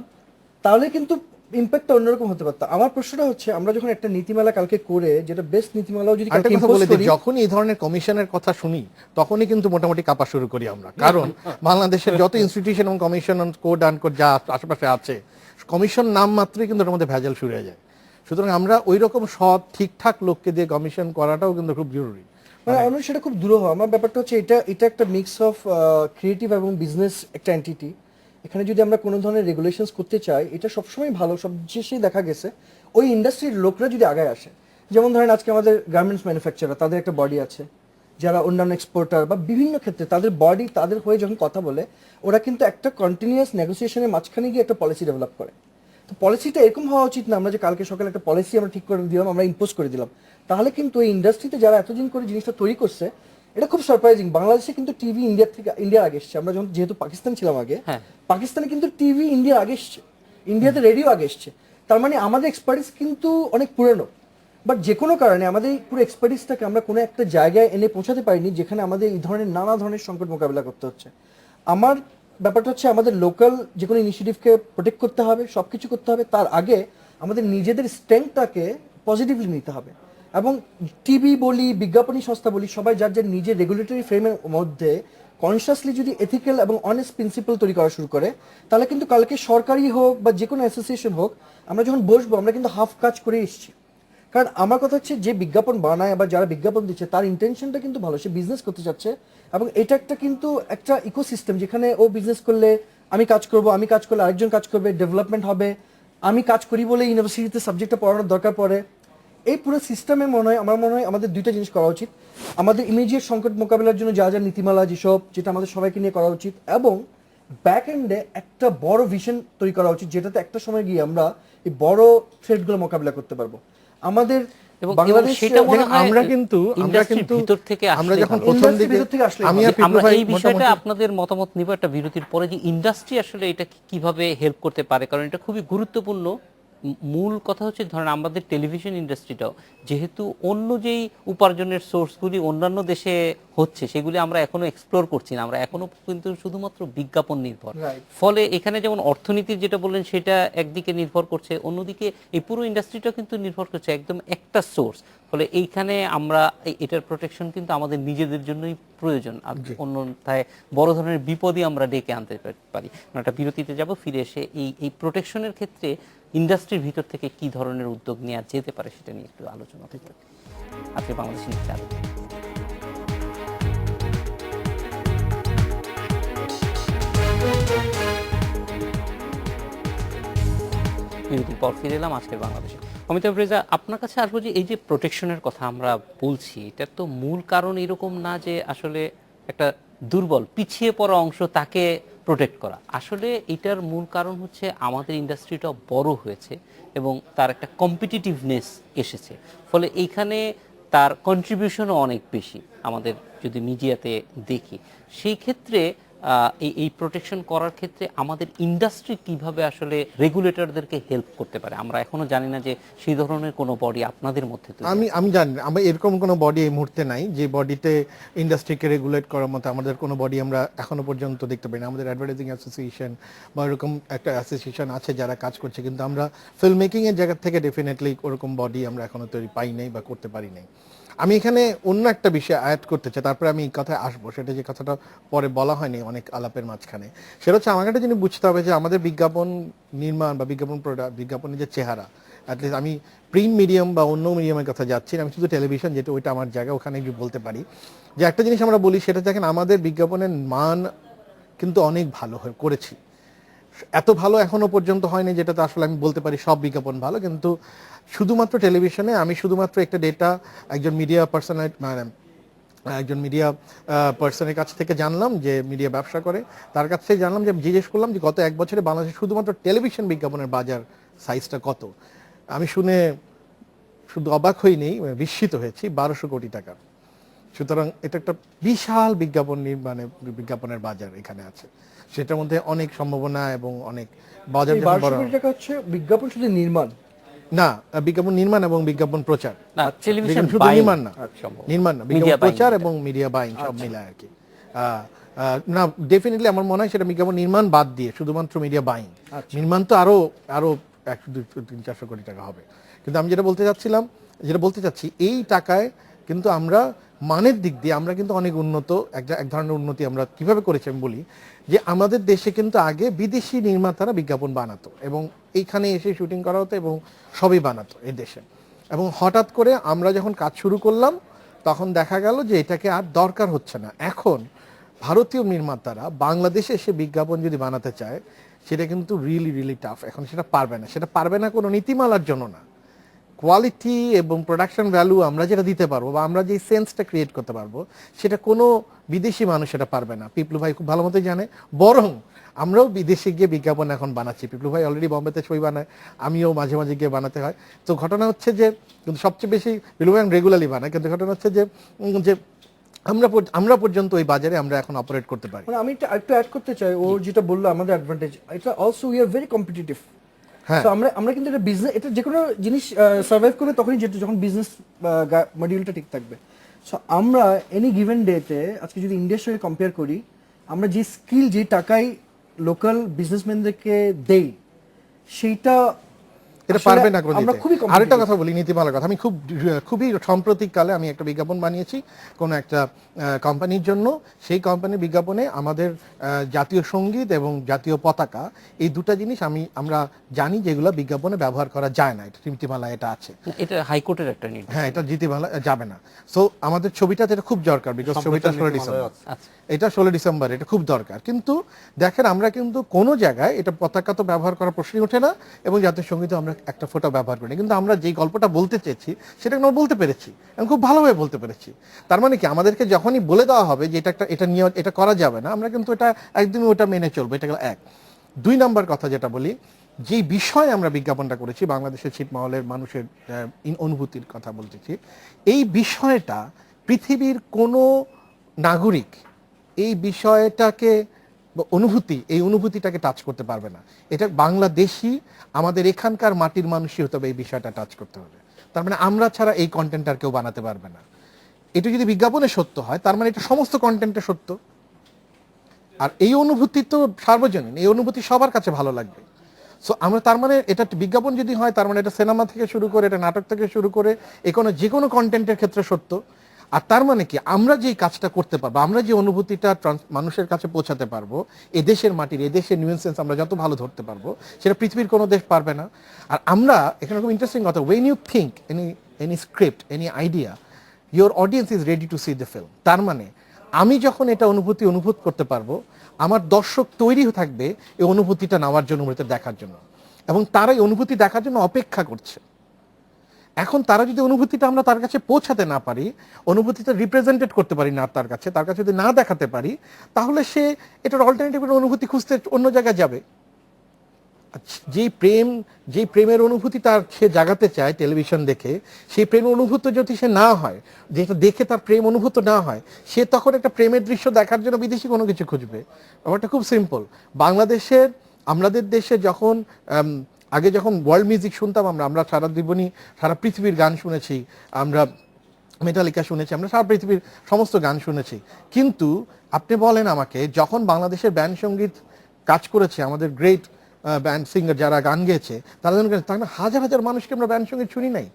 তাহলে কিন্তু ইম্প্যাক্টটা অন্যরকম হতে পারত। আমার প্রশ্নটা হচ্ছে, আমরা যখন একটা নীতিমালা কালকে করে, যেটা বেস্ট নীতিমালাও যদি কালকে ইম্পোজ করি, যখন এই ধরনের কমিশনের কথা শুনি তখনই কিন্তু মোটামুটি কাঁপা শুরু করি আমরা, কারণ বাংলাদেশের যত ইনস্টিটিউশন এবং কমিশন কোড আনকোড যা আশেপাশে আছে, কমিশন নাম মাত্রই কিন্তু ওর মধ্যে ভেজাল শুরু হয়ে যায়। সুতরাং আমরা ওই রকম সৎ ঠিকঠাক লোককে দিয়ে কমিশন করাটাও কিন্তু খুব জরুরি। মানে আমার সেটা খুব দুরূহ। আমার ব্যাপারটা হচ্ছে এটা একটা মিক্স অফ ক্রিয়েটিভ এবং বিজনেস একটা এন্টিটি। এখানে যদি আমরা কোনো ধরনের রেগুলেশনস করতে চাই, এটা সবসময় ভালো, সব শেষে দেখা গেছে ওই ইন্ডাস্ট্রির লোকরা যদি আগায় আসে। যেমন ধরেন আজকে আমাদের গার্মেন্টস ম্যানুফ্যাকচারার, তাদের একটা বডি আছে, যারা অন্যান্য এক্সপোর্টার বা বিভিন্ন ক্ষেত্রে তাদের বডি, তাদের হয়ে যখন কথা বলে, ওরা কিন্তু একটা কন্টিনিউয়াস নেগোসিয়েশনের মাঝখানে গিয়ে একটা পলিসি ডেভেলপ করে। তো পলিসিটা এরকম হওয়া উচিত না আমরা যে কালকে সকালে একটা পলিসি আমরা ঠিক করে দিলাম, আমরা ইম্পোজ করে দিলাম। তাহলে কিন্তু এই ইন্ডাস্ট্রিতে যারা এতদিন করে জিনিসটা তৈরি করছে, এটা খুব সারপ্রাইজিং। বাংলাদেশে কিন্তু টিভি ইন্ডিয়ার আগে এসছে। আমরা যখন যেহেতু পাকিস্তান ছিলাম আগে, পাকিস্তানে কিন্তু টিভি ইন্ডিয়ার আগে এসছে, ইন্ডিয়াতে রেডিও আগে এসছে। তার মানে আমাদের এক্সপার্টিস কিন্তু অনেক পুরনো, বাট যে কোনো কারণে আমাদের পুরো এক্সপার্টিসটাকে আমরা কোনো একটা জায়গায় এনে পৌঁছাতে পারিনি যেখানে আমাদের এই ধরনের নানা ধরনের সংকট মোকাবিলা করতে হচ্ছে। আমার ব্যাপারটা হচ্ছে আমাদের লোকাল যে কোনো ইনিশিয়েটিভকে প্রোটেক্ট করতে হবে, সব কিছু করতে হবে। তার আগে আমাদের নিজেদের স্ট্রেংথটাকে পজিটিভলি নিতে হবে। এবং টিভি বলি, বিজ্ঞাপনী সংস্থা বলি, সবাই যার যার নিজের রেগুলেটরি ফ্রেমের মধ্যে কনসিয়াসলি যদি এথিক্যাল এবং অনেস্ট প্রিন্সিপাল তৈরি করা শুরু করে, তাহলে কিন্তু কালকে সরকারি হোক বা যে কোনো অ্যাসোসিয়েশন হোক, আমরা যখন বসবো আমরা কিন্তু হাফ কাজ করে এসেছি। কারণ আমার কথা হচ্ছে, যে বিজ্ঞাপন বানায় বা যারা বিজ্ঞাপন দিচ্ছে তার ইন্টেনশনটা কিন্তু ভালো, সে বিজনেস করতে চাচ্ছে। এবং এটা কিন্তু একটা ইকোসিস্টেম যেখানে ও বিজনেস করলে আমি কাজ করব, আমি কাজ করলে আরেকজন কাজ করবে, ডেভেলপমেন্ট হবে। আমি কাজ করি বলে ইউনিভার্সিটিতে সাবজেক্টটা পড়ানোর দরকার পড়ে। এই পুরো সিস্টেমে আমার মনে হয় আমাদের দুইটা জিনিস করা উচিত। আমাদের ইমিডিয়েট সংকট মোকাবিলার জন্য যা যা নীতিমালা, যেসব, যেটা আমাদের সবাইকে নিয়ে করা উচিত, এবং ব্যাক এন্ডে একটা বড় ভিশন তৈরি করা উচিত, যেটাতে একটা সময় গিয়ে আমরা এই বড় থ্রেটগুলো মোকাবিলা করতে পারবো। আমাদের এই বিষয়টা আপনাদের মতামত নিব একটা বিরতির পরে, যে ইন্ডাস্ট্রি আসলে এটা কিভাবে হেল্প করতে পারে, কারণ এটা খুবই গুরুত্বপূর্ণ। মূল কথা হচ্ছে, ধরেন আমাদের টেলিভিশন ইন্ডাস্ট্রিটাও যেহেতু অন্য যেই উপার্জনের সোর্সগুলি অন্যান্য দেশে হচ্ছে সেগুলি আমরা এখনো এক্সপ্লোর করছি না, আমরা এখনো কিন্তু শুধুমাত্র বিজ্ঞাপন নির্ভর। ফলে এখানে যেমন অর্থনীতির যেটা বললেন সেটা একদিকে নির্ভর করছে, অন্যদিকে এই পুরো ইন্ডাস্ট্রিটা কিন্তু নির্ভর করছে একদম একটা সোর্স। ফলে এইখানে আমরা এটার প্রোটেকশন কিন্তু আমাদের নিজেদের জন্যই প্রয়োজন, আর অন্যথায় বড় ধরনের বিপদই আমরা ডেকে আনতে পারি। একটা বিরতিতে যাব, ফিরে এসে এই প্রোটেকশনের ক্ষেত্রে ইন্ডাস্ট্রির ভিতর থেকে কি ধরনের উদ্যোগ নেওয়া যেতে পারে সেটা নিয়ে একটু আলোচনা করতে। আজকে বাংলাদেশ নিচ্ছে আলোচনা। বিরতির পর ফিরে এলাম আজকের বাংলাদেশে। অমিতাভ রেজা, আপনার কাছে আসবো যে এই যে প্রোটেকশনের কথা আমরা বলছি, এটার তো মূল কারণ এরকম না যে আসলে একটা দুর্বল পিছিয়ে পড়া অংশ তাকে প্রোটেক্ট করা। আসলে এটার মূল কারণ হচ্ছে আমাদের ইন্ডাস্ট্রিটা বড় হয়েছে এবং তার একটা কম্পিটিটিভনেস এসেছে, ফলে এইখানে তার কন্ট্রিবিউশনও অনেক বেশি। আমাদের যদি মিডিয়াতে দেখি সেই ক্ষেত্রে এই এই প্রোটেকশন করার ক্ষেত্রে আমাদের ইন্ডাস্ট্রি কিভাবে আসলে রেগুলেটরদেরকে হেল্প করতে পারে? আমরা এখনো জানি না যে সেই ধরনের কোনো বডি আপনাদের মধ্যে তৈরি আমি জানি না, আমার এরকম কোনো বডি এই মুহূর্তে নাই যে বডিতে ইন্ডাস্ট্রিকে রেগুলেট করার মতো আমাদের কোনো বডি আমরা এখনো পর্যন্ত দেখতে পাই না। আমাদের অ্যাডভার্টাইজিং অ্যাসোসিয়েশন বা এরকম একটা অ্যাসোসিয়েশন আছে যারা কাজ করছে, কিন্তু আমরা ফিল্ম মেকিং এর জায়গা থেকে ডেফিনেটলি ওরকম বডি আমরা এখনো তৈরি পাই নাই বা করতে পারি নাই। আমি এখানে অন্য একটা বিষয় অ্যাড করতে চাই, তারপরে আমি এই কথায় আসবো, সেটা যে কথাটা পরে বলা হয়নি অনেক আলাপের মাঝখানে। সেটা হচ্ছে আমাকে একটা জিনিস বুঝতে হবে যে আমাদের বিজ্ঞাপন নির্মাণ বা বিজ্ঞাপনের যে চেহারা, অ্যাটলিস্ট আমি প্রিন্ট মিডিয়াম বা অন্য মিডিয়ামের কথা যাচ্ছি না, আমি শুধু টেলিভিশন যেটা ওইটা আমার জায়গা, ওখানে একটু বলতে পারি যে একটা জিনিস আমরা বলি, সেটা দেখেন আমাদের বিজ্ঞাপনের মান কিন্তু অনেক ভালো করেছি। এত ভালো এখনো পর্যন্ত হয়নি যেটাতে আসলে আমি বলতে পারি সব বিজ্ঞাপন ভালো, কিন্তু শুধুমাত্র টেলিভিশনে আমি শুধুমাত্র একটা ডেটা একজন মিডিয়া পার্সনের কাছ থেকে জানলাম যে মিডিয়া ব্যবসা করে, তার কাছ থেকে জানলাম, যে জিজ্ঞেস করলাম যে গত এক বছরে বাংলাদেশে শুধুমাত্র টেলিভিশন বিজ্ঞাপনের বাজার সাইজটা কত। আমি শুনে শুধু অবাক হইনি, বিস্মিত হয়েছি, 1200 কোটি টাকা। সুতরাং এটা একটা বিশাল বিজ্ঞাপনের বাজার এখানে আছে, সেটার মধ্যে অনেক সম্ভাবনা এবং অনেক বাজার। 1200 কোটি টাকা হচ্ছে বিজ্ঞাপন শুধু নির্মাণ না, বিজ্ঞাপন নির্মাণ এবং বিজ্ঞাপন প্রচার, না, টেলিভিশন শুধু নির্মাণ না, বিজ্ঞাপন Media buying প্রচার যেটা। এবং মিডিয়া বাইং সব মিলায় আর কি। না, ডেফিনেটলি আমার মনে হয় সেটা বিজ্ঞাপন নির্মাণ বাদ দিয়ে শুধুমাত্র মিডিয়া বাইং। নির্মাণ তো আরো 100-200-300-400 কোটি টাকা হবে। কিন্তু আমি যেটা বলতে চাচ্ছি এই টাকায় কিন্তু আমরা মানের দিক দিয়ে আমরা কিন্তু অনেক উন্নত, এক ধরনের উন্নতি আমরা কিভাবে করেছি আমি বলি, যে আমাদের দেশে কিন্তু আগে বিদেশি নির্মাতারা বিজ্ঞাপন বানাতো এবং এইখানে এসে শুটিং করা হতো এবং সবই বানাতো এই দেশে। এবং হঠাৎ করে আমরা যখন কাজ শুরু করলাম তখন দেখা গেল যে এটাকে আর দরকার হচ্ছে না। এখন ভারতীয় নির্মাতারা বাংলাদেশে এসে বিজ্ঞাপন যদি বানাতে চায়, সেটা কিন্তু রিয়েলি টাফ। এখন সেটা পারবে না কোনো নীতিমালার জন্য না, কোয়ালিটি এবং প্রোডাকশন ভ্যালু আমরা যেটা দিতে পারবো বা আমরা যে সেন্সটা ক্রিয়েট করতে পারবো, সেটা কোনো বিদেশি মানুষ সেটা পারবে না। পিপলু ভাই খুব ভালো মতোই জানে, বরং আমরাও বিদেশে গিয়ে বিজ্ঞাপন এখন বানাচ্ছি। পিপলু ভাই অলরেডি বম্বেতে ছবি বানায়, আমিও মাঝে মাঝে গিয়ে বানাতে হয়। তো ঘটনা হচ্ছে যে, কিন্তু সবচেয়ে বেশি পিপলু ভাই রেগুলারলি বানায়, কিন্তু ঘটনা হচ্ছে যে আমরা পর্যন্ত ওই বাজারে আমরা এখন অপারেট করতে পারি। মানে আমি একটু অ্যাড করতে চাই, ও যেটা বললো আমাদের অ্যাডভান্টেজ, এটা also we are very competitive. হ্যাঁ, তো আমরা কিন্তু এটা বিজনেস, এটা যে কোনো জিনিস সার্ভাইভ করবে তখনই, যখন বিজনেস মডিউলটা ঠিক থাকবে। সো আমরা এনি গিভেন ডেতে আজকে যদি ইন্ডিয়ার সঙ্গে কম্পেয়ার করি, আমরা যে স্কিল, যে টাকায় লোকাল বিজনেসম্যানদেরকে দেই, সেইটা এটা পারবে না কোনো আমরা দিতে। খুবই আরেকটা কথা বলি, নীতিমালার কথা। আমি খুবই সাম্প্রতিককালে আমি একটা বিজ্ঞাপন বানিয়েছি কোনো একটা কোম্পানির জন্য। সেই কোম্পানির বিজ্ঞাপনে আমাদের জাতীয় সঙ্গীত এবং জাতীয় পতাকা, এই দুটো জিনিস আমরা জানি যেগুলো বিজ্ঞাপনে ব্যবহার করা যায় না, এটা নীতিমালা এটা আছে। এটা হাইকোর্টের একটা নির্দেশ। হ্যাঁ, এটা নীতিমালা যাবে না। সো আমাদের ছবিটাতে এটা খুব দরকার, বিকজ ছবিটা 16 ডিসেম্বর, এটা 16 ডিসেম্বর, এটা খুব দরকার। কিন্তু দেখেন আমরা কিন্তু কোনো জায়গায় এটা পতাকা তো ব্যবহার করার প্রশ্নই ওঠে না, এবং জাতীয় সঙ্গীত আমরা একটা ফোঁটা ব্যবহার করি, কিন্তু আমরা যেই গল্পটা বলতে চেয়েছি সেটা আমরা বলতে পেরেছি এবং খুব ভালোভাবে বলতে পেরেছি। তার মানে কি, আমাদেরকে যখনই বলে দেওয়া হবে যে এটা নিয়ে এটা করা যাবে না, আমরা কিন্তু এটা একদমই ওটা মেনে চলবো। এটা গেল এক। 2 নাম্বার কথা যেটা বলি, যে বিষয়ে আমরা বিজ্ঞাপনটা করেছি, বাংলাদেশের ছিটমহলের মানুষের অনুভূতির কথা বলতেছি, এই বিষয়টা পৃথিবীর কোনো নাগরিক এই বিষয়টাকে এই অনুভূতিটাকে টাচ করতে পারবে না। এটা বাংলাদেশি, আমাদের এখানকার মাটির মানুষই হতে হবে এই বিষয়টা টাচ করতে হবে। তার মানে আমরা ছাড়া এই কন্টেন্ট আর কেউ বানাতে পারবে না। এটা যদি বিজ্ঞাপনে সত্য হয়, তার মানে এটা সমস্ত কন্টেন্টে সত্য। আর এই অনুভূতি তো সার্বজনীন, এই অনুভূতি সবার কাছে ভালো লাগবে। সো আমরা, তার মানে এটা বিজ্ঞাপন যদি হয়, তার মানে এটা সিনেমা থেকে শুরু করে, এটা নাটক থেকে শুরু করে, যে কোনো কন্টেন্টের ক্ষেত্রে সত্য। আর তার মানে কি, আমরা যে কাজটা করতে পারবো, আমরা যে অনুভূতিটা মানুষের কাছে পৌঁছাতে পারবো, এদেশের মাটির, এদেশের নিউয়েন্সেন্স আমরা যত ভালো ধরতে পারবো, সেটা পৃথিবীর কোনো দেশ পারবে না। আর আমরা এখানে খুব ইন্টারেস্টিং কথা, when you think any script, any idea, your audience is ready to see the film. তার মানে আমি যখন এটা অনুভূত করতে পারবো, আমার দর্শক তৈরি থাকবে এই অনুভূতিটা নেওয়ার জন্য, দেখার জন্য, এবং তারা এই অনুভূতি দেখার জন্য অপেক্ষা করছে। এখন তারা যদি অনুভূতিটা আমরা তার কাছে পৌঁছাতে না পারি, অনুভূতিটা রিপ্রেজেন্টেড করতে পারি না তার কাছে যদি না দেখাতে পারি, তাহলে সে এটার অল্টারনেটিভ অনুভূতি খুঁজতে অন্য জায়গায় যাবে। যেই প্রেমের অনুভূতি তার সে জাগাতে চায় টেলিভিশন দেখে, সেই প্রেম অনুভূত যদি সে না হয়, যেটা দেখে তার প্রেম অনুভূত না হয়, সে তখন একটা প্রেমের দৃশ্য দেখার জন্য বিদেশি কোনো কিছু খুঁজবে। ব্যাপারটা খুব সিম্পল। আমাদের দেশে যখন আগে যখন ওয়ার্ল্ড মিউজিক শুনতাম, আমরা সারা জীবনই সারা পৃথিবীর গান শুনেছি, আমরা মেটালিকা শুনেছি, আমরা সারা পৃথিবীর সমস্ত গান শুনেছি। কিন্তু আপনি বলেন আমাকে, যখন বাংলাদেশের ব্যান্ড সঙ্গীত কাজ করেছে, আমাদের গ্রেট ব্যান্ড সিঙ্গার যারা গান গেয়েছে, তারা হাজার হাজার মানুষকে আমরা ব্যান্ড সঙ্গীত শুনি নাই।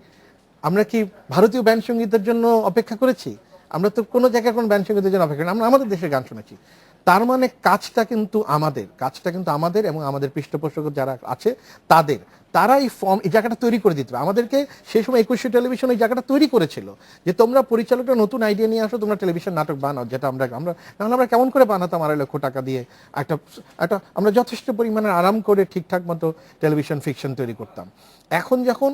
আমরা কি ভারতীয় ব্যান্ড সঙ্গীতের জন্য অপেক্ষা করেছি? আমরা তো কোনো জায়গায় কোনো ব্যান্ড সঙ্গীতের জন্য অপেক্ষা করি, আমরা আমাদের দেশের গান শুনেছি। তার মানে কাজটা কিন্তু আমাদের এবং আমাদের পৃষ্ঠপোষক যারা আছে তারা এই জায়গাটা তৈরি করে দিতে হবে আমাদেরকে। সেই সময় একুশে টেলিভিশন এই জায়গাটা তৈরি করেছিল যে তোমরা পরিচালকটা নতুন আইডিয়া নিয়ে আসো, তোমরা টেলিভিশন নাটক বানাও, যেটা আমরা কেমন করে বানাতাম 2.5 লক্ষ টাকা দিয়ে একটা আমরা যথেষ্ট পরিমাণে আরাম করে ঠিকঠাক মতো টেলিভিশন ফিকশন তৈরি করতাম। এখন যখন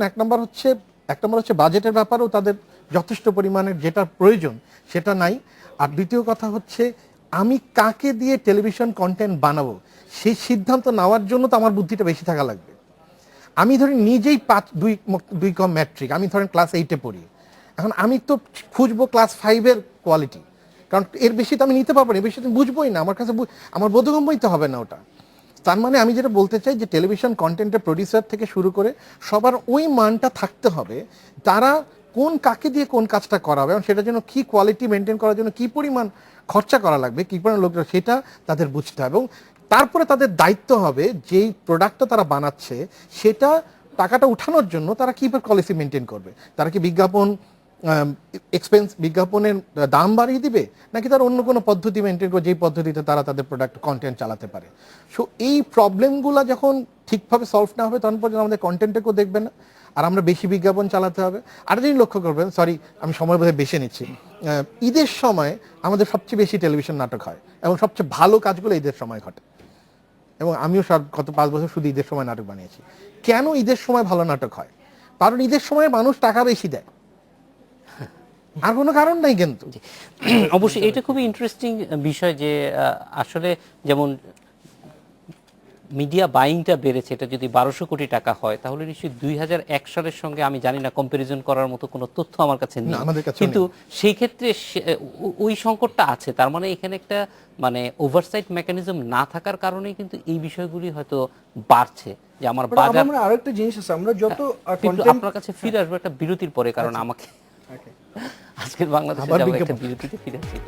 এক নম্বর হচ্ছে বাজেটের ব্যাপারেও তাদের যথেষ্ট পরিমাণের যেটা প্রয়োজন সেটা নাই। আর দ্বিতীয় কথা হচ্ছে, আমি কাকে দিয়ে টেলিভিশন কন্টেন্ট বানাবো সেই সিদ্ধান্ত নেওয়ার জন্য তো আমার বুদ্ধিটা বেশি থাকা লাগবে। আমি ধরেন নিজেই 2 কম ম্যাট্রিক, আমি ধরেন ক্লাস 8-এ পড়ি, এখন আমি তো খুঁজবো ক্লাস 5-এর কোয়ালিটি, কারণ এর বেশি তো আমি নিতে পারবো না, এর বেশি তো বুঝবোই না, আমার কাছে আমার বোধগম্যই তো হবে না ওটা। তার মানে আমি যেটা বলতে চাই যে টেলিভিশন কন্টেন্টের প্রডিউসার থেকে শুরু করে সবার ওই মানটা থাকতে হবে, তারা কাকে দিয়ে কোন কাজটা করাবে এবং সেটার জন্য কি কোয়ালিটি মেনটেন করার জন্য কি পরিমাণ খরচা করা লাগবে, কি পরিমাণ লোক, সেটা তাদের বুঝতে হবে। এবং তারপরে তাদের দায়িত্ব হবে যেই প্রোডাক্টটা তারা বানাচ্ছে সেটা টাকাটা উঠানোর জন্য তারা কি পলিসি মেনটেন করবে। তারা কি বিজ্ঞাপনের দাম বাড়িয়ে দিবে, নাকি তারা অন্য কোনো পদ্ধতি মেনটেন করবে যেই পদ্ধতিতে তারা তাদের প্রোডাক্ট কন্টেন্ট চালাতে পারে। সো এই প্রবলেমগুলো যখন ঠিকভাবে সলভ না হবে তখন পর্যন্ত আমাদের কন্টেন্টটাকেও দেখবে না, আর আমরা বেশি বিজ্ঞাপন চালাতে হবে। আর জিনিস লক্ষ্য করবেন, সরি আমি সময় বোধহয় বেছে নিচ্ছি, ঈদের সময় আমাদের সবচেয়ে বেশি টেলিভিশন নাটক হয় এবং সবচেয়ে ভালো কাজগুলো ঈদের সময় ঘটে। এবং আমিও গত 5 বছর শুধু ঈদের সময় নাটক বানিয়েছি। কেন ঈদের সময় ভালো নাটক হয়? কারণ ঈদের সময় মানুষ টাকা বেশি দেয়, আর কোনো কারণ নাই। কিন্তু অবশ্যই এটা খুবই ইন্টারেস্টিং বিষয় যে আসলে যেমন মিডিয়া বাইংটা বেড়েছে, এটা যদি 1200 কোটি টাকা হয় তাহলে নিশ্চয়ই 2001 সালের সঙ্গে আমি জানি না কম্পারিজন করার মতো কোনো তথ্য আমার কাছে নেই, কিন্তু সেই ক্ষেত্রে ওই সংকটটা আছে। তার মানে এখানে একটা ওভারসাইট মেকানিজম না থাকার কারণেই কিন্তু এই বিষয়গুলি হয়তো বাড়ছে। যে আমার বাজার আরেকটা জিনিস আছে, আমরা যত আপনার কাছে ফিরে আসবো একটা বিরতির পরে, কারণ আমাকে আজকের বাংলাদেশে যাবো একটা বিরতিতে ফিরে আসছি।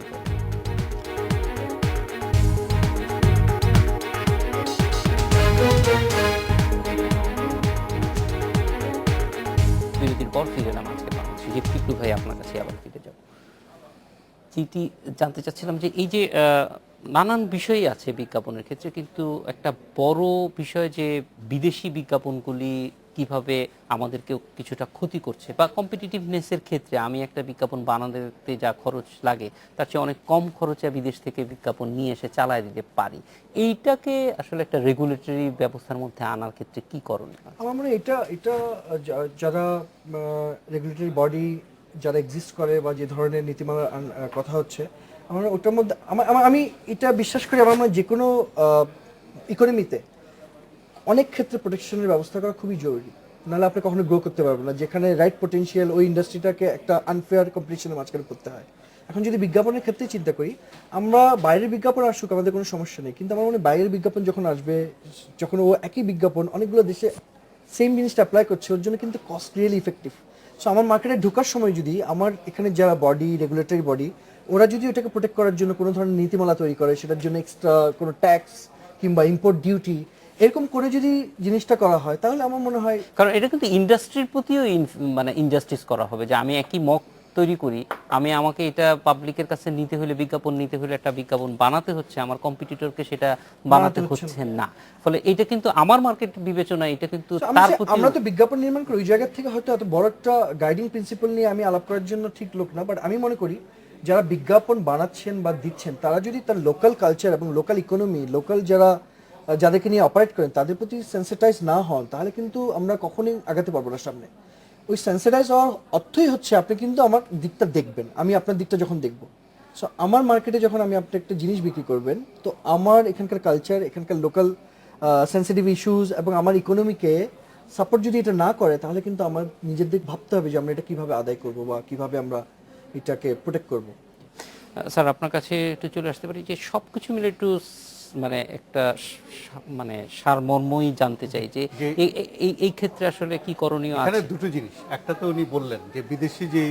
বিরতির পর ফিরে এলাম আজকের বাংলাদেশে। যে টিপু ভাই আপনার কাছে আবার ফিরে যাব, যেটি জানতে চাচ্ছিলাম যে এই যে নানান বিষয়ই আছে বিজ্ঞাপনের ক্ষেত্রে, কিন্তু একটা বড় বিষয় যে বিদেশি বিজ্ঞাপনগুলি কিভাবে আমাদেরকেও কিছুটা ক্ষতি করছে, বা কম্পিটিটিভনেসের ক্ষেত্রে আমি একটা বিজ্ঞাপন বানাতে যা খরচ লাগে তার চেয়ে অনেক কম খরচে বিদেশ থেকে বিজ্ঞাপন নিয়ে এসে চালায় দিতে পারি। এইটাকে আসলে একটা রেগুলেটরি ব্যবস্থার মধ্যে আনার ক্ষেত্রে কি করণীয়? আমার মনে হয় এটা যারা রেগুলেটরি বডি যারা এক্সিস্ট করে বা যে ধরনের নীতিমালার কথা হচ্ছে, আমার ওটার মধ্যে আমি এটা বিশ্বাস করি, আমার মনে যে কোনো ইকোনমিতে অনেক ক্ষেত্রে প্রোটেকশনের ব্যবস্থা করা খুবই জরুরি, নাহলে আপনি কখনো গ্রো করতে পারবেন না। যেখানে রাইট পোটেনশিয়াল, ওই ইন্ডাস্ট্রিটাকে একটা আনফেয়ার কম্পিটিশনের মাঝখানে করতে হয়। এখন যদি বিজ্ঞাপনের ক্ষেত্রে চিন্তা করি, আমরা বাইরের বিজ্ঞাপন আসুক আমাদের কোনো সমস্যা নেই, কিন্তু আমার মনে হয় বাইরের বিজ্ঞাপন যখন আসবে, যখন ও একই বিজ্ঞাপন অনেকগুলো দেশে সেম জিনিসটা অ্যাপ্লাই করছে, ওর জন্য কিন্তু কস্ট রিয়েলি ইফেক্টিভ। সো আমার মার্কেটে ঢোকার সময় যদি আমার এখানে যারা বডি, রেগুলেটরি বডি, ওরা যদি ওটাকে প্রোটেক্ট করার জন্য কোনো ধরনের নীতিমালা তৈরি করে, সেটার জন্য এক্সট্রা কোনো ট্যাক্স কিংবা ইম্পোর্ট ডিউটি এরকম করে যদি জিনিসটা করা হয়, তাহলে আমার মনে হয়, কারণ এটা কিন্তু ইন্ডাস্ট্রির প্রতিও ইনজাস্টিস করা হবে। যে আমি একই মক তৈরি করি, আমাকে এটা পাবলিকের কাছে নিতে হলে, বিজ্ঞাপন নিতে হলে একটা বিজ্ঞাপন বানাতে হচ্ছে, আমার কম্পিটিটরকে সেটা বানাতে হচ্ছে না। ফলে এটা কিন্তু আমার মার্কেট বিবেচনা, এটা কিন্তু তার প্রতি আমরা তো বিজ্ঞাপন নির্মাণ করি ওই জায়গা থেকে, হয়তো এত বড় একটা গাইডিং প্রিন্সিপাল নিয়ে আমি আলাপ করার জন্য ঠিক লোক না, বাট আমি মনে করি যারা বিজ্ঞাপন বানাচ্ছেন বা দিচ্ছেন, তারা যদি তার লোকাল কালচার এবং লোকাল ইকোনমি, লোকাল যাদেরকে নিয়ে অপারেট করেন তাদের প্রতি সেন্সিটাইজ না হন, তাহলে কিন্তু আমরা কখনোই আগাতে পারবো না সামনে। ওই সেন্সিটাইজ হওয়ার অর্থই হচ্ছে আপনি কিন্তু আমার দিকটা দেখবেন, আমি আপনার দিকটা যখন দেখবো। সো আমার মার্কেটে যখন আমি আপনি একটা জিনিস বিক্রি করবেন, তো আমার এখানকার কালচার, এখানকার লোকাল সেন্সিটিভ ইস্যুস এবং আমার ইকোনমিকে সাপোর্ট যদি এটা না করে, তাহলে কিন্তু আমার নিজের দিক ভাবতে হবে যে আমরা এটা কিভাবে আদায় করব বা কিভাবে আমরা এটাকে প্রোটেক্ট করব। স্যার আপনার কাছে একটু চলে আসতে পারি যে সবকিছু মিলে একটু মানে একটা মানে সারমর্মই জানতে চাই যে এই ক্ষেত্রে আসলে কি করণীয় এখানে আছে? দুটো জিনিস, একটা তো উনি বললেন যে বিদেশি যে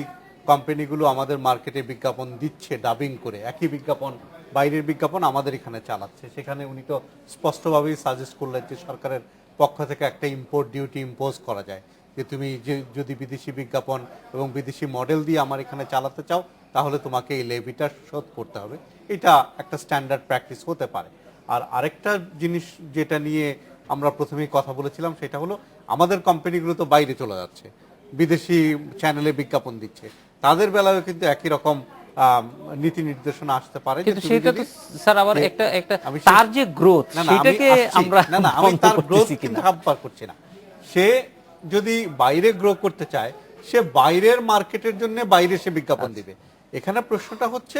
কোম্পানিগুলো আমাদের মার্কেটে বিজ্ঞাপন দিচ্ছে ডাবিং করে, একই বিজ্ঞাপন বাইরের বিজ্ঞাপন আমাদের এখানে চালাচ্ছে, সেখানে উনি তো স্পষ্টভাবেই সাজেস্ট করলেন যে সরকারের পক্ষ থেকে একটা ইম্পোর্ট ডিউটি ইম্পোজ করা যায়, যে তুমি যদি বিদেশি বিজ্ঞাপন এবং বিদেশি মডেল দিয়ে আমার এখানে চালাতে চাও তাহলে তোমাকে এই লেভিটা শোধ করতে হবে। এটা একটা স্ট্যান্ডার্ড প্র্যাকটিস হতে পারে। আর আরেকটা জিনিস যেটা নিয়ে আমরা প্রথমেই কথা বলেছিলাম সেটা হলো আমাদের কোম্পানিগুলো তো বাইরে চলে যাচ্ছে, বিদেশি চ্যানেলে বিজ্ঞাপন দিচ্ছে, তাদের বেলায়ও কিন্তু একই রকম নীতি নির্দেশনা আসতে পারে। কিন্তু সেটা তো স্যার আবার একটা একটা আমি তার যে গ্রোথ সেটাকে আমরা আমি তার গ্রোথ করতেছি কিন্তু কিনা। হাম্পার করছি না। সে যদি বাইরে গ্রো করতে চায়, সে বাইরের মার্কেটের জন্য বাইরে সে বিজ্ঞাপন দিবে। এখানে প্রশ্নটা হচ্ছে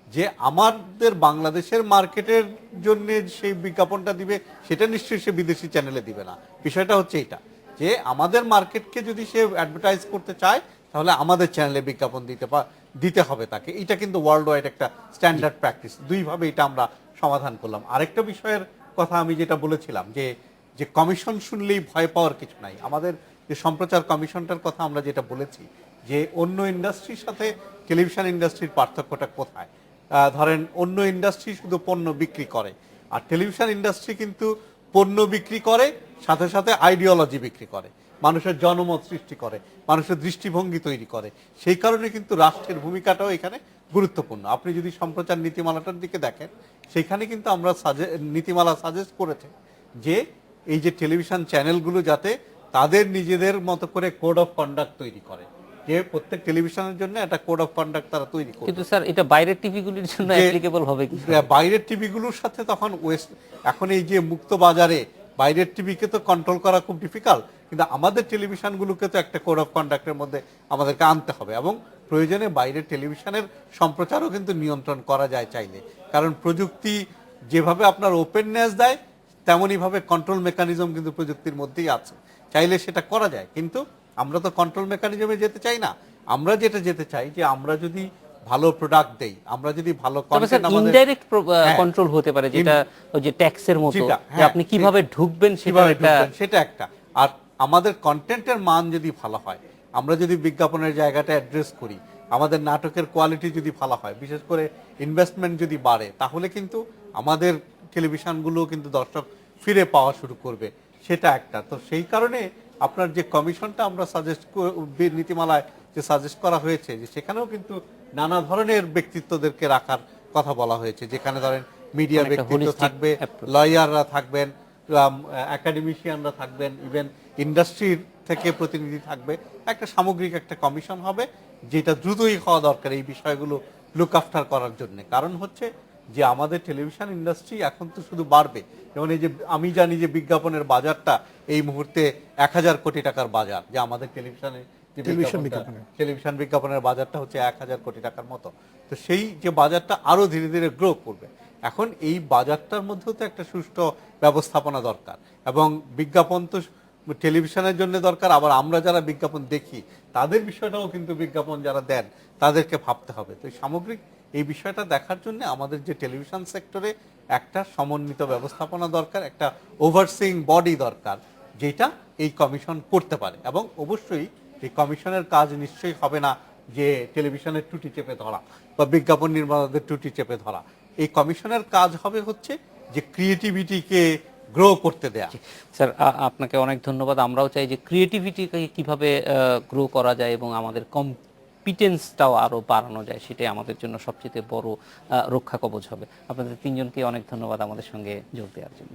যে আমাদের বাংলাদেশের মার্কেটের জন্য সেই বিজ্ঞাপনটা দিবে, সেটা নিশ্চয়ই সে বিদেশি চ্যানেলে দিবে না। বিষয়টা হচ্ছে এটা যে আমাদের মার্কেটকে যদি সে অ্যাডভার্টাইজ করতে চায় তাহলে আমাদের চ্যানেলে বিজ্ঞাপন দিতে হবে তাকে। এটা কিন্তু ওয়ার্ল্ড ওয়াইড একটা স্ট্যান্ডার্ড প্র্যাকটিস। দুইভাবে এটা আমরা সমাধান করলাম। আরেকটা বিষয়ের কথা আমি যেটা বলেছিলাম যে কমিশন শুনলেই ভয় পাওয়ার কিছু নাই। আমাদের যে সম্প্রচার কমিশনটার কথা আমরা যেটা বলেছি যে অন্য ইন্ডাস্ট্রির সাথে টেলিভিশন ইন্ডাস্ট্রির পার্থক্যটা কোথায়। ধরেন অন্য ইন্ডাস্ট্রি শুধু পণ্য বিক্রি করে, আর টেলিভিশন ইন্ডাস্ট্রি কিন্তু পণ্য বিক্রি করে সাথে সাথে আইডিওলজি বিক্রি করে, মানুষের জনমত সৃষ্টি করে, মানুষের দৃষ্টিভঙ্গি তৈরি করে। সেই কারণে কিন্তু রাষ্ট্রের ভূমিকাটাও এখানে গুরুত্বপূর্ণ। আপনি যদি সম্প্রচার নীতিমালাটার দিকে দেখেন, সেখানে কিন্তু আমরা নীতিমালা সাজেস্ট করেছে যে এই যে টেলিভিশন চ্যানেলগুলো যাতে তাদের নিজেদের মতো করে কোড অফ কন্ডাক্ট তৈরি করে, যে প্রত্যেক টেলিভিশনের জন্য একটা কোড অফ কন্ডাক্ট তারা তৈরি করে। কিন্তু স্যার এটা বাইরের টিভিগুলির জন্য অ্যাপ্লিকেবল হবে কি? বাইরের টিভিগুলোর সাথে তখন এখন এই যে মুক্ত বাজারে বাইরের টিভিকে তো কন্ট্রোল করা খুব ডিফিকাল্ট, কিন্তু আমাদের টেলিভিশনগুলোকে তো একটা কোড অফ কন্ডাক্টের মধ্যে আমাদেরকে আনতে হবে। এবং প্রয়োজনে বাইরের টেলিভিশনের সম্প্রচারও কিন্তু নিয়ন্ত্রণ করা যায় চাইলে, কারণ প্রযুক্তি যেভাবে আপনার ওপেননেস দেয় তেমনইভাবে কন্ট্রোল মেকানিজম কিন্তু প্রযুক্তির মধ্যেই আছে, চাইলে সেটা করা যায়। কিন্তু আমরা তো কন্ট্রোল মেকানিজমে যেতে চাই না। আমরা যেটা যেতে চাই যে আমরা যদি ভালো প্রোডাক্ট দেই, আমরা যদি ভালো কন্টেন্ট, আমাদের ইনডাইরেক্ট কন্ট্রোল হতে পারে, যেটা ওই যে ট্যাক্সের মতো, যে আপনি কিভাবে ঢুকবেন সেটা একটা। আর আমাদের কন্টেন্টের মান যদি ভালো হয়, আমরা যদি বিজ্ঞাপনের জায়গাটা অ্যাড্রেস করি, আমাদের নাটকের কোয়ালিটি যদি ভালো হয়, বিশেষ করে ইনভেস্টমেন্ট যদি বাড়ে, তাহলে কিন্তু আমাদের টেলিভিশনগুলো কিন্তু দর্শক ফিরে পাওয়া শুরু করবে। সেটা একটা। তো সেই কারণে আপনার যে কমিশনটা আমরা নীতিমালায় যে সাজেস্ট করা হয়েছে, যে সেখানেও কিন্তু নানা ধরনের ব্যক্তিত্বদেরকে রাখার কথা বলা হয়েছে, যেখানে ধরেন মিডিয়া ব্যক্তিত্ব থাকবে, লয়াররা থাকবেন, একাডেমিশিয়ানরা থাকবেন, ইভেন ইন্ডাস্ট্রির থেকে প্রতিনিধি থাকবে। একটা সামগ্রিক একটা কমিশন হবে, যেটা দ্রুতই হওয়া দরকার এই বিষয়গুলো লুক আফটার করার জন্য। কারণ হচ্ছে যে আমাদের টেলিভিশন ইন্ডাস্ট্রি এখন তো শুধু বাড়বে। যেমন এই যে আমি জানি যে বিজ্ঞাপনের বাজারটা এই মুহূর্তে 1000 কোটি টাকার বাজার, যে আমাদের টেলিভিশন বিজ্ঞাপনের বাজারটা হচ্ছে 1000 কোটি টাকার মতো। তো সেই যে বাজারটা আরো ধীরে ধীরে গ্রো করবে। এখন এই বাজারটার মধ্যেও তো একটা সুষ্ঠু ব্যবস্থাপনা দরকার, এবং বিজ্ঞাপন তো টেলিভিশনের জন্য দরকার, আবার আমরা যারা বিজ্ঞাপন দেখি তাদের বিষয়টাও কিন্তু বিজ্ঞাপন যারা দেন তাদেরকে ভাবতে হবে। তো সামগ্রিক এই বিষয়টা দেখার জন্য আমাদের যে টেলিভিশন সেক্টরে একটা সমন্বিত ব্যবস্থাপনা দরকার, একটা ওভারসিং বডি দরকার, যেটা এই কমিশন করতে পারে। এবং অবশ্যই এই কমিশনের কাজ নিশ্চয়ই হবে না যে টেলিভিশনের ত্রুটি চেপে ধরা বা বিজ্ঞাপন নির্মাতাদের ত্রুটি চেপে ধরা। এই কমিশনের কাজ হবে হচ্ছে যে ক্রিয়েটিভিটিকে গ্রো করতে দেয়া। স্যার আপনাকে অনেক ধন্যবাদ। আমরাও চাই যে ক্রিয়েটিভিটিকে কিভাবে গ্রো করা যায় এবং আমাদের কম্পিটেন্সটাও আরো বাড়ানো যায়, সেটাই আমাদের জন্য সবচেয়ে বড় রক্ষা কবচ হবে। আপনাদের তিনজনকে অনেক ধন্যবাদ আমাদের সঙ্গে যোগ দেওয়ার জন্য।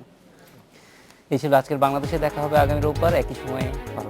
এই ছিল আজকের বাংলাদেশে। দেখা হবে আগামী রোববার একই সময়ে। ভালো